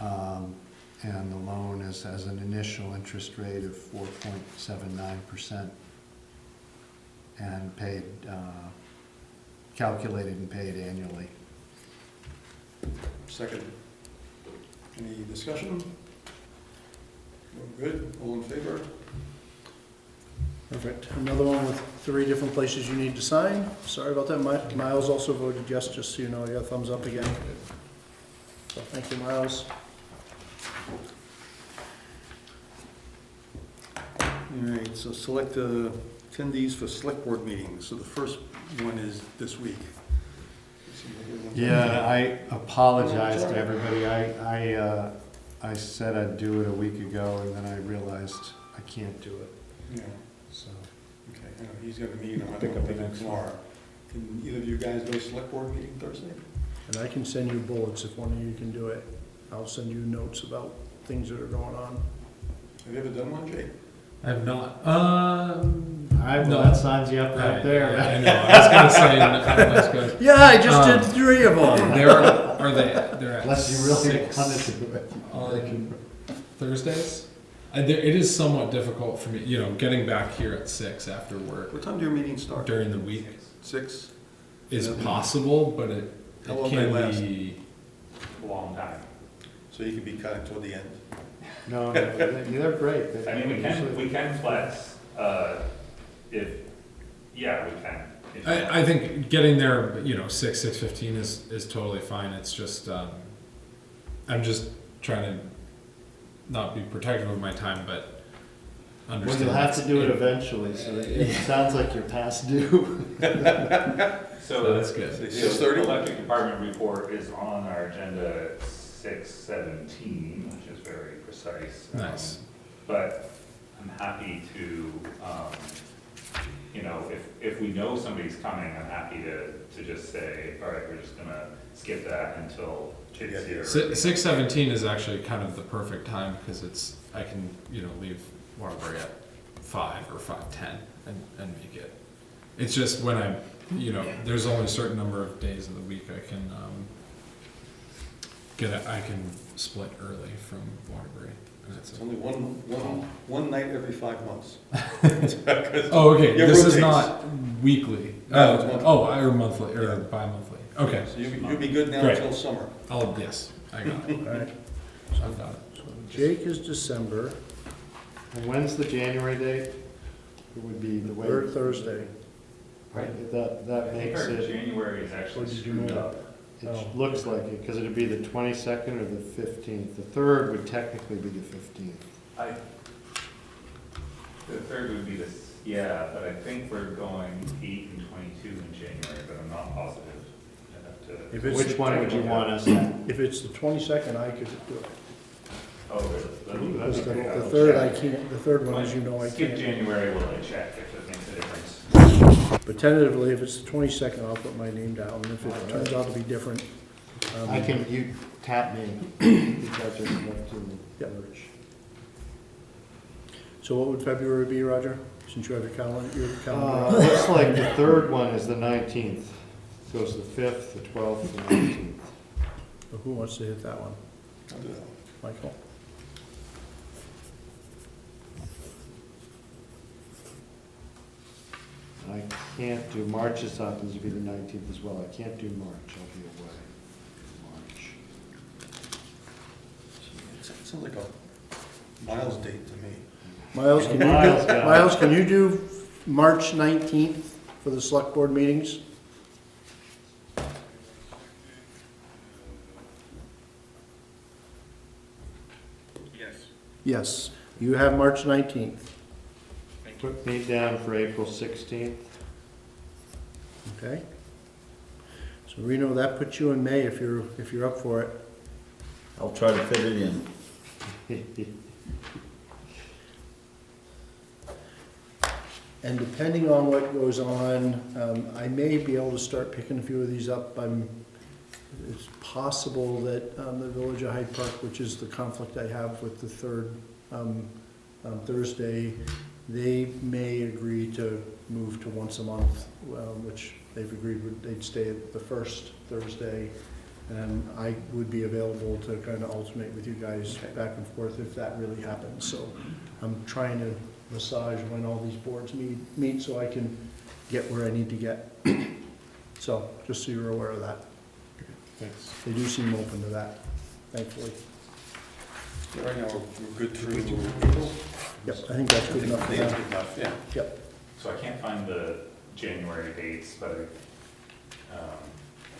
Speaker 3: And the loan has an initial interest rate of 4.79% and paid, calculated and paid annually.
Speaker 1: Second. Any discussion? We're good, all in favor?
Speaker 2: Perfect. Another one with 3 different places you need to sign. Sorry about that. Miles also voted yes, just so you know. I got a thumbs up again. So thank you, Miles.
Speaker 1: All right, so select attendees for select board meetings. So the first one is this week.
Speaker 3: Yeah, I apologize to everybody. I said I'd do it a week ago, and then I realized I can't do it,
Speaker 1: Yeah,
Speaker 3: so.
Speaker 1: okay, I know, he's got a meeting, I'm gonna pick up tomorrow. Can either of you guys go to select board meeting Thursday?
Speaker 2: And I can send you bullets if one of you can do it. I'll send you notes about things that are going on.
Speaker 1: Have you ever done one, Jay?
Speaker 7: I have not,
Speaker 3: Well, that signs you up right there.
Speaker 7: I know, I was gonna say, that's good.
Speaker 2: Yeah, I just did 3 of them.
Speaker 7: They're at
Speaker 3: Unless you really
Speaker 7: 6
Speaker 3: wanted to do it.
Speaker 7: on Thursdays. It is somewhat difficult for me, you know, getting back here at 6 after work
Speaker 1: What time do your meetings start?
Speaker 7: during the week
Speaker 1: 6?
Speaker 7: is
Speaker 1: Yeah.
Speaker 7: possible, but it
Speaker 1: How long
Speaker 7: can
Speaker 1: they last?
Speaker 7: be.
Speaker 4: A long time.
Speaker 1: So you could be kind of toward the end.
Speaker 3: No, they're great.
Speaker 4: I mean, we can flex, we can. If you want.
Speaker 7: I think getting there, you know, 6:15 is totally fine. It's just, I'm just trying to not be protective of my time, but
Speaker 3: Well,
Speaker 7: understand.
Speaker 3: you'll have to do it eventually, so it sounds like you're past due.
Speaker 4: So
Speaker 7: That's good.
Speaker 1: Say
Speaker 4: the
Speaker 1: 6:30?
Speaker 4: electric department report is on our agenda at 6:17, which is very precise.
Speaker 7: Nice.
Speaker 4: But I'm happy to you know, if we know somebody's coming, I'm happy to just say, all right, we're just gonna skip that until it's here.
Speaker 7: 6:17 is actually kind of the perfect time, because I can, leave Waterbury at 5 or 5:10 and make it. It's just when there's only a certain number of days of the week I can, I can split early from Waterbury. And that's
Speaker 1: It's
Speaker 7: it.
Speaker 1: only one night every 5 months.
Speaker 7: Oh, okay,
Speaker 1: It
Speaker 7: this is
Speaker 1: rotates.
Speaker 7: not weekly.
Speaker 1: No, it's monthly.
Speaker 7: Or monthly, or
Speaker 1: Yeah.
Speaker 7: bi-monthly. Okay.
Speaker 1: So you'll be good now
Speaker 7: Great.
Speaker 1: until summer.
Speaker 7: Yes, I got it.
Speaker 2: All right,
Speaker 7: I've got it.
Speaker 2: so Jake is December,
Speaker 3: And when's the January date? It would be the way.
Speaker 2: third Thursday.
Speaker 3: Right, that
Speaker 4: I think
Speaker 3: makes
Speaker 4: our
Speaker 3: it,
Speaker 4: January is actually
Speaker 2: Or did you
Speaker 4: screwed
Speaker 2: move
Speaker 4: up.
Speaker 3: it
Speaker 2: Oh.
Speaker 3: looks like it, because it'd be the 22nd or the 15th. The 3rd would technically be the 15th.
Speaker 4: The third would be this, yeah, but I think we're going 8 and 22 in January, but I'm not positive. I'd have to.
Speaker 2: If it's,
Speaker 3: Which one would you want us at?
Speaker 2: if it's the 22nd, I could do it.
Speaker 4: Oh, really?
Speaker 2: Because the
Speaker 4: Okay, I'll
Speaker 2: third, I
Speaker 4: check.
Speaker 2: can't, the third one, as you know, I
Speaker 4: Skip
Speaker 2: can't.
Speaker 4: January while I check if it makes a difference.
Speaker 2: But tentatively, if it's the 22nd, I'll put my name down, and if it turns out to be different.
Speaker 3: You tap me, because you're left in
Speaker 2: Yep.
Speaker 3: the lurch.
Speaker 2: So what would February be, Roger, since you have your calendar?
Speaker 3: Looks like the 3rd one is the 19th. Goes the 5th, the 12th, the 19th.
Speaker 2: So who wants to hit that one?
Speaker 1: I'll do that.
Speaker 2: Michael?
Speaker 3: I can't do, March is happens to be the 19th as well. I can't do March, I'll be away. March.
Speaker 1: It sounds like a Miles date to me.
Speaker 2: Miles, can
Speaker 3: Miles
Speaker 2: you
Speaker 3: got
Speaker 2: do,
Speaker 3: it.
Speaker 2: Miles, can you do March 19th for the select board meetings?
Speaker 1: Yes.
Speaker 2: Yes, you have March 19th,
Speaker 3: Put me down for April 16th.
Speaker 2: okay? So Reno, that puts you in May if you're up for it.
Speaker 6: I'll try to fit it in.
Speaker 2: And depending on what goes on, I may be able to start picking a few of these up. It's possible that the Village of Hyde Park, which is the conflict I have with the third Thursday, they may agree to move to once a month, which they've agreed they'd stay at the first Thursday. And I would be available to kind of alternate with you guys back and forth if that really happens. So I'm trying to massage when all these boards meet so I can get where I need to get. So, just so you're aware of that.
Speaker 3: Thanks.
Speaker 2: They do seem open to that, thankfully.
Speaker 1: Right now, we're good through.
Speaker 2: Yep, I think that's good enough for
Speaker 1: That's
Speaker 2: now.
Speaker 1: good enough, yeah.
Speaker 2: Yep,
Speaker 4: So I can't find the January dates, but,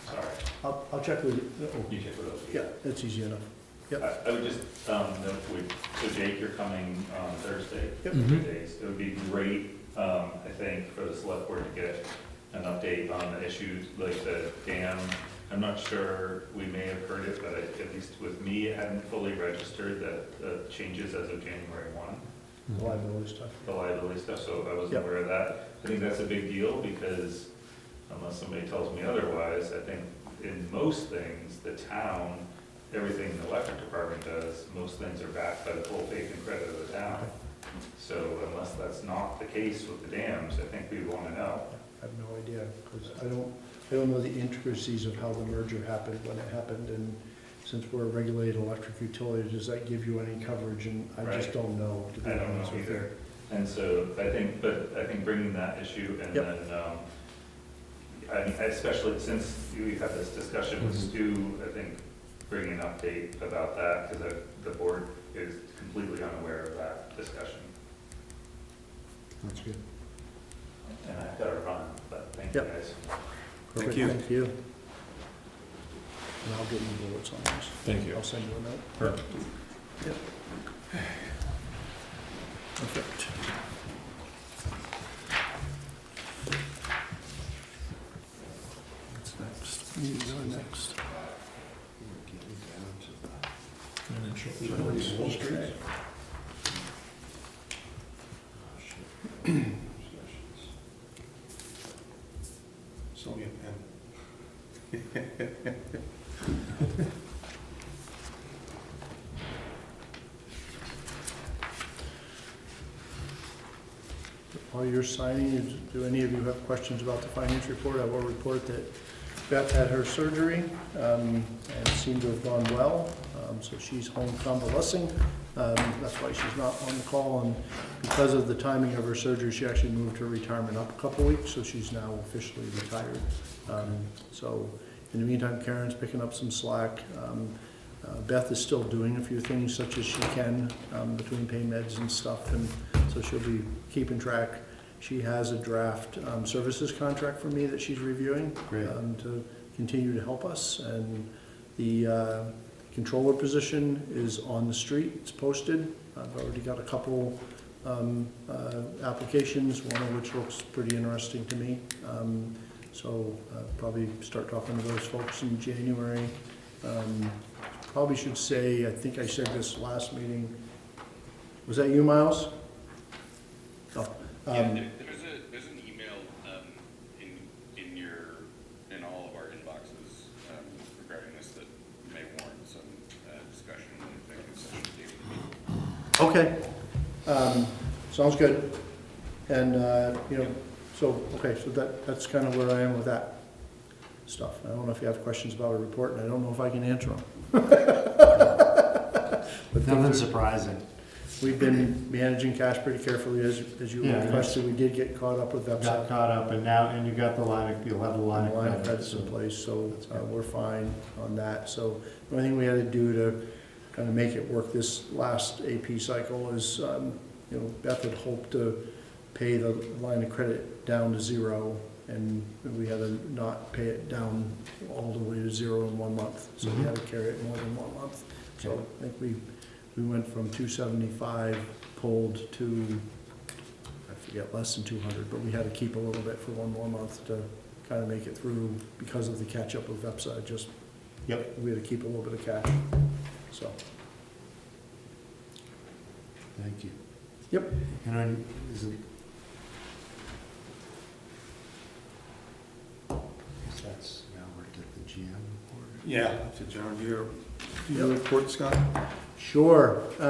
Speaker 4: sorry,
Speaker 2: I'll check with you. Oh,
Speaker 4: you check with those.
Speaker 2: yeah, that's easy enough. Yep.
Speaker 4: I would just, note so Jake, you're coming on Thursday,
Speaker 2: Yep.
Speaker 4: 2 days. It would be great, I think, for the select board to get an update on the issues, like the dam. I'm not sure, we may have heard it, but at least with me, it hadn't fully registered the changes as of January 1,
Speaker 2: Liability stuff.
Speaker 4: the liability stuff, so I wasn't
Speaker 2: Yep.
Speaker 4: aware of that. I think that's a big deal, because unless somebody tells me otherwise, I think in most things, the town, everything the electric department does, most things are backed by the full faith and credit of the town. So unless that's not the case with the dams, I think we want to know.
Speaker 2: I have no idea, because I don't know the intricacies of how the merger happened, when it happened, and since we're a regulated electric utility, does that give you any coverage? And I just
Speaker 4: Right.
Speaker 2: don't know, to be
Speaker 4: I don't
Speaker 2: honest
Speaker 4: know
Speaker 2: with you.
Speaker 4: either. And so I think bringing that issue and
Speaker 2: Yep.
Speaker 4: then, I mean, especially since we've had this discussion with Stu, I think bringing an update about that, because the board is completely unaware of that discussion.
Speaker 3: That's good.
Speaker 4: And I've got to run, but thank you
Speaker 2: Yep.
Speaker 4: guys.
Speaker 2: Perfect,
Speaker 1: you.
Speaker 2: Thank you. And I'll get you bullets on this.
Speaker 7: Thank you.
Speaker 2: I'll send you a note.
Speaker 7: Perfect.
Speaker 2: Yep. Perfect. What's next? What are you doing next? Okay. while you're signing, do any of you have questions about the finance report? I will report that Beth had her surgery, and seemed to have gone well. So she's home convalescing. That's why she's not on the call, and because of the timing of her surgery, she actually moved her retirement up a couple weeks, so she's now officially retired. So in the meantime, Karen's picking up some slack. Beth is still doing a few things such as she can between pain meds and stuff, and so she'll be keeping track. She has a draft services contract for me that she's reviewing.
Speaker 3: Great.
Speaker 2: To continue to help us, and the controller position is on the street, it's posted. I've already got a couple applications, one of which looks pretty interesting to me. So probably start talking to those folks in January. Probably should say, I think I said this last meeting. Was that you, Miles? Oh,
Speaker 8: Yeah, there's an email in all of our inboxes regarding this that may warrant some discussion in executive session.
Speaker 2: Okay, sounds good. And, so that's kind of where I am with that stuff. I don't know if you have questions about a report, and I don't know if I can answer them.
Speaker 3: Nothing surprising.
Speaker 2: We've been managing cash pretty carefully, as you
Speaker 3: Yeah,
Speaker 2: requested. We did get caught up with
Speaker 3: Got
Speaker 2: Vepsa.
Speaker 3: caught up, and you got the line, you'll have the line of credit.
Speaker 2: Credits in place, so
Speaker 3: That's good.
Speaker 2: we're fine on that. So the only thing we had to do to kind of make it work this last AP cycle is, Beth had hoped to pay the line of credit down to zero, and we had to not pay it down all the way to zero in 1 month. So we had to carry it more than 1 month. So I think we went from 275 pulled to, I forget, less than 200, but we had to keep a little bit for 1 more month to kind of make it through because of the catch-up of Vepsa.
Speaker 3: Yep.
Speaker 2: We had to keep a little bit of cash, so.
Speaker 3: Thank you.
Speaker 2: Yep.
Speaker 3: And then, is it? That's, now we're at the GM report.
Speaker 1: Yeah. To John, do you report, Scott?
Speaker 2: Sure. We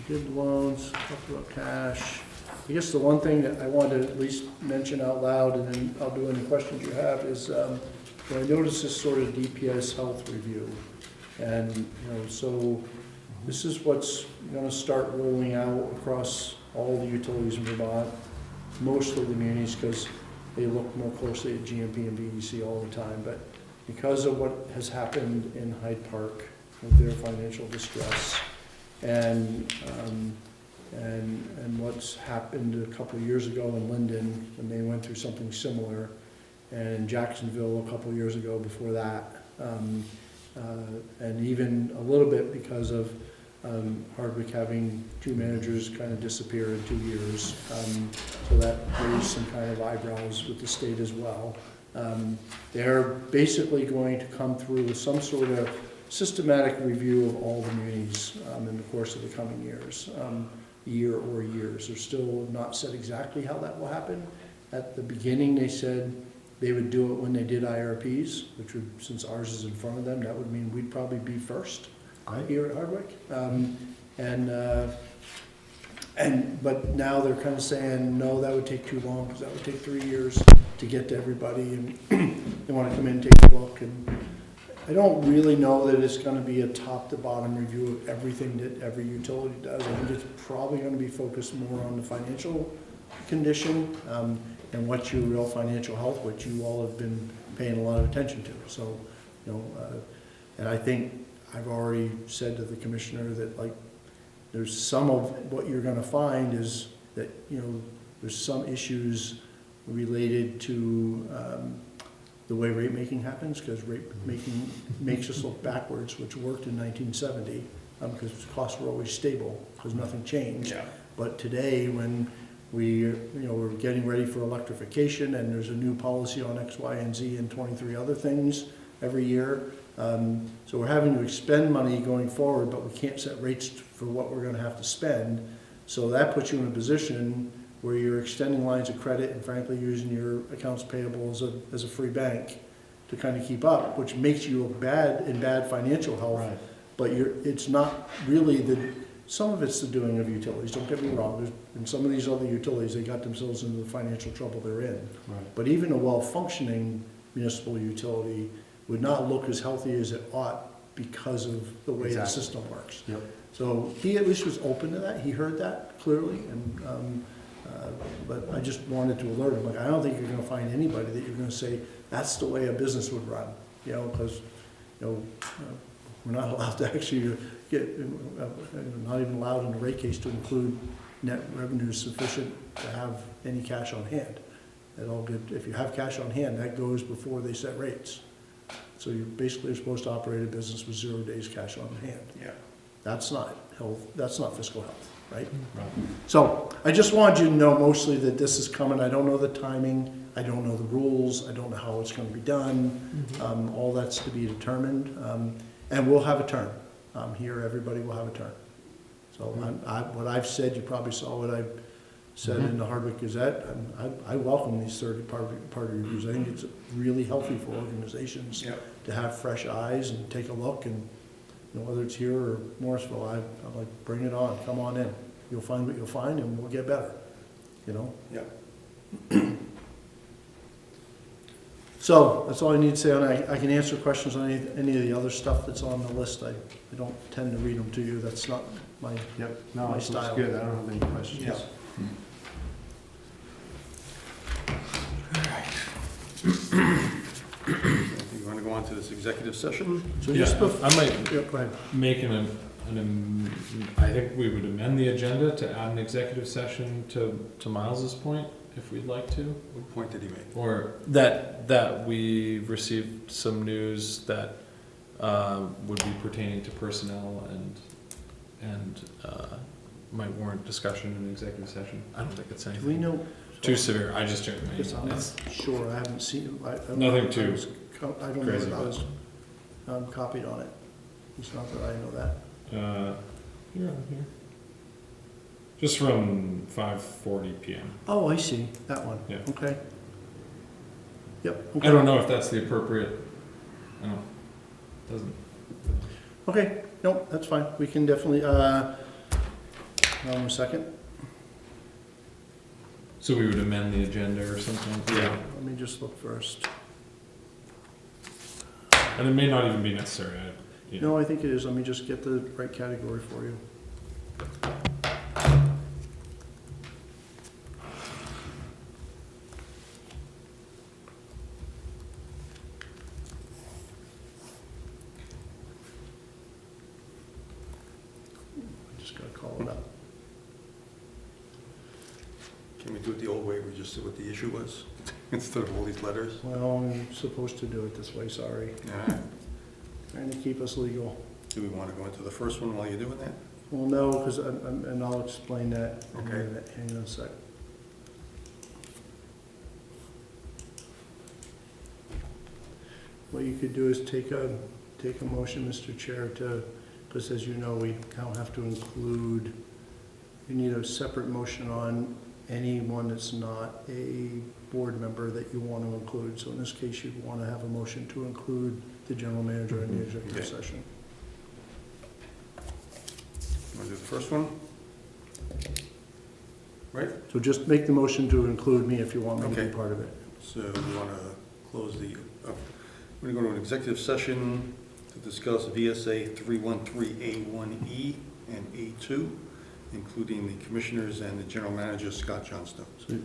Speaker 2: did loans, talked about cash. I guess the one thing that I wanted to at least mention out loud, and then I'll do any questions you have, is I noticed this sort of DPS health review. And, so this is what's gonna start rolling out across all the utilities in Vermont, most of the munis, because they look more closely at GMP and BEC all the time. But because of what has happened in Hyde Park with their financial distress, and what's happened a couple of years ago in Linden when they went through something similar, and in Jacksonville a couple of years ago before that, and even a little bit because of Hardwick having 2 managers kind of disappear in 2 years. So that raised some kind of eyebrows with the state as well. They're basically going to come through with some sort of systematic review of all the munis in the course of the coming years, year or years. They're still not said exactly how that will happen. At the beginning, they said they would do it when they did IRPs, which would, since ours is in front of them, that would mean we'd probably be first here at Hardwick. But now they're kind of saying, no, that would take too long, because that would take 3 years to get to everybody, and they want to come in and take a look. And I don't really know that it's going to be a top to bottom review of everything that every utility does. I think it's probably going to be focused more on the financial condition, and what's your real financial health, which you all have been paying a lot of attention to. So, and I think I've already said to the commissioner that, like, there's some of what you're gonna find is that, there's some issues related to the way rate making happens, because rate making makes us look backwards, which worked in 1970, because costs were always stable, because nothing changed.
Speaker 1: Yeah.
Speaker 2: But today, when we're getting ready for electrification, and there's a new policy on X, Y, and Z, and 23 other things every year. So we're having to expend money going forward, but we can't set rates for what we're gonna have to spend. So that puts you in a position where you're extending lines of credit and frankly using your accounts payable as a free bank to kind of keep up, which makes you look bad in bad financial health.
Speaker 3: Right.
Speaker 2: But it's not really some of it's the doing of utilities, don't get me wrong, in some of these other utilities, they got themselves into the financial trouble they're in.
Speaker 3: Right.
Speaker 2: But even a well-functioning municipal utility would not look as healthy as it ought because of the way the
Speaker 3: Exactly.
Speaker 2: system works.
Speaker 3: Yep.
Speaker 2: So he at least was open to that, he heard that clearly, and, but I just wanted to alert him, like, I don't think you're gonna find anybody that you're gonna say, that's the way a business would run, you know, because, we're not allowed to actually get, not even allowed in the rate case to include net revenue sufficient to have any cash on hand. It all good, if you have cash on hand, that goes before they set rates. So you basically are supposed to operate a business with 0 days cash on hand.
Speaker 1: Yeah.
Speaker 2: That's not health, that's not fiscal health, right?
Speaker 3: Right.
Speaker 2: So I just wanted you to know mostly that this is coming. I don't know the timing, I don't know the rules, I don't know how it's gonna be done. All that's to be determined. And we'll have a turn. Here, everybody will have a turn. So what I've said, you probably saw what I said in the Hardwick Gazette. I welcome these third-party reviews. I think it's really healthy for organizations
Speaker 1: Yep.
Speaker 2: to have fresh eyes and take a look, and whether it's here or Morrisville, I'm like, bring it on, come on in. You'll find what you'll find, and we'll get better,
Speaker 1: Yeah.
Speaker 2: So, that's all I need to say, and I can answer questions on any of the other stuff that's on the list. I don't tend to read them to you, that's not my,
Speaker 3: Yep, no,
Speaker 2: My
Speaker 3: it looks
Speaker 2: style.
Speaker 3: good, I don't have any questions.
Speaker 1: Yeah. You want to go on to this executive session?
Speaker 2: so just
Speaker 7: Yeah,
Speaker 2: before.
Speaker 7: I might
Speaker 2: Yeah, go ahead.
Speaker 7: make I think we would amend the agenda to add an executive session to Miles's point, if we'd like to.
Speaker 1: What point did he make?
Speaker 7: Or that we received some news that would be pertaining to personnel and might warrant discussion in executive session. I don't think it's
Speaker 2: Do we
Speaker 7: anything
Speaker 2: know?
Speaker 7: too severe. I just checked my
Speaker 2: Because I'm
Speaker 7: email.
Speaker 2: not sure, I haven't seen,
Speaker 7: Nothing too
Speaker 2: I don't know
Speaker 7: crazy
Speaker 2: that I
Speaker 7: about
Speaker 2: was copied on it. It's not that I know that.
Speaker 7: Here. Just from 5:40 p.m.
Speaker 2: Oh, I see, that one.
Speaker 7: Yeah.
Speaker 2: Okay. Yep.
Speaker 7: I don't know if that's the appropriate. I don't. Doesn't.
Speaker 2: Okay, no, that's fine, we can definitely, a second,
Speaker 7: So we would amend the agenda or something. Yeah.
Speaker 2: let me just look first.
Speaker 7: And it may not even be necessary.
Speaker 2: No, I think it is, let me just get the right category for you. I just gotta call it up.
Speaker 1: Can we do it the old way, we just see what the issue was, instead of all these letters?
Speaker 2: Well, I'm supposed to do it this way, sorry.
Speaker 1: All right.
Speaker 2: Trying to keep us legal.
Speaker 1: Do we want to go into the first one while you're doing that?
Speaker 2: Well, no, because, and I'll explain that in a
Speaker 1: Okay.
Speaker 2: minute. Hang on a sec. What you could do is take a motion, Mr. Chair, because as you know, we now have to include, you need a separate motion on anyone that's not a board member that you want to include. So in this case, you'd want to have a motion to include the general manager in the executive
Speaker 1: Okay.
Speaker 2: session.
Speaker 1: Want to do the first one? Right,
Speaker 2: So just make the motion to include me if you want me to
Speaker 1: Okay.
Speaker 2: be part of it.
Speaker 1: so we want to close the, we're going to go to an executive session to discuss VSA 313A1E and A2, including the commissioners and the general manager, Scott Johnstone.
Speaker 2: So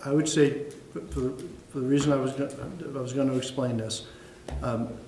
Speaker 2: I would say, for the reason I was going to explain this,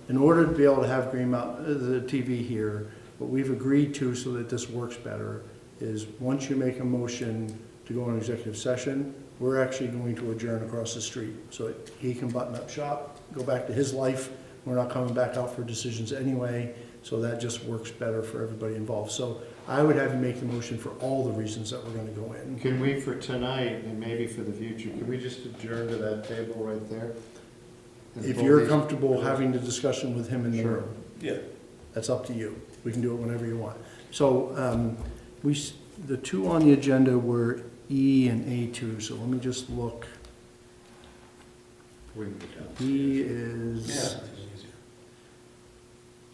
Speaker 2: in order to be able to have Green Mountain, the TV here, what we've agreed to so that this works better is once you make a motion to go on executive session, we're actually going to adjourn across the street. So he can button up shop, go back to his life. We're not coming back out for decisions anyway, so that just works better for everybody involved. So I would have you make the motion for all the reasons that we're gonna go in.
Speaker 3: Can we, for tonight, and maybe for the future, can we just adjourn to that table right there? And
Speaker 2: If
Speaker 3: pull
Speaker 2: you're
Speaker 3: these-
Speaker 2: comfortable having the discussion with him in the
Speaker 3: Sure.
Speaker 2: room,
Speaker 1: Yeah.
Speaker 2: that's up to you. We can do it whenever you want. So, the two on the agenda were E and A2, so let me just look.
Speaker 3: we can get down.
Speaker 2: E
Speaker 1: Yeah.
Speaker 2: is,
Speaker 1: This is easier.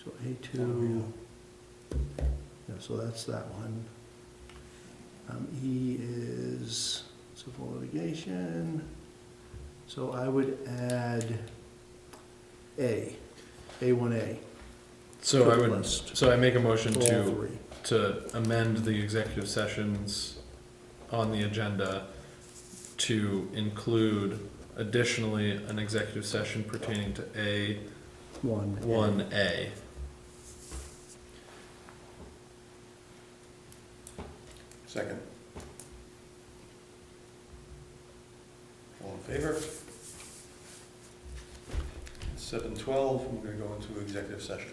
Speaker 2: so A2, yeah, So that's that one. E is civil litigation. So I would add A1A.
Speaker 9: So
Speaker 2: to
Speaker 9: I
Speaker 2: the
Speaker 9: would,
Speaker 2: list.
Speaker 9: so I make a motion
Speaker 2: All
Speaker 9: to,
Speaker 2: three.
Speaker 9: to amend the executive sessions on the agenda to include additionally an executive session pertaining to
Speaker 2: One.
Speaker 9: 1A.
Speaker 1: Second. All in favor? 7:12, we're gonna go into executive session.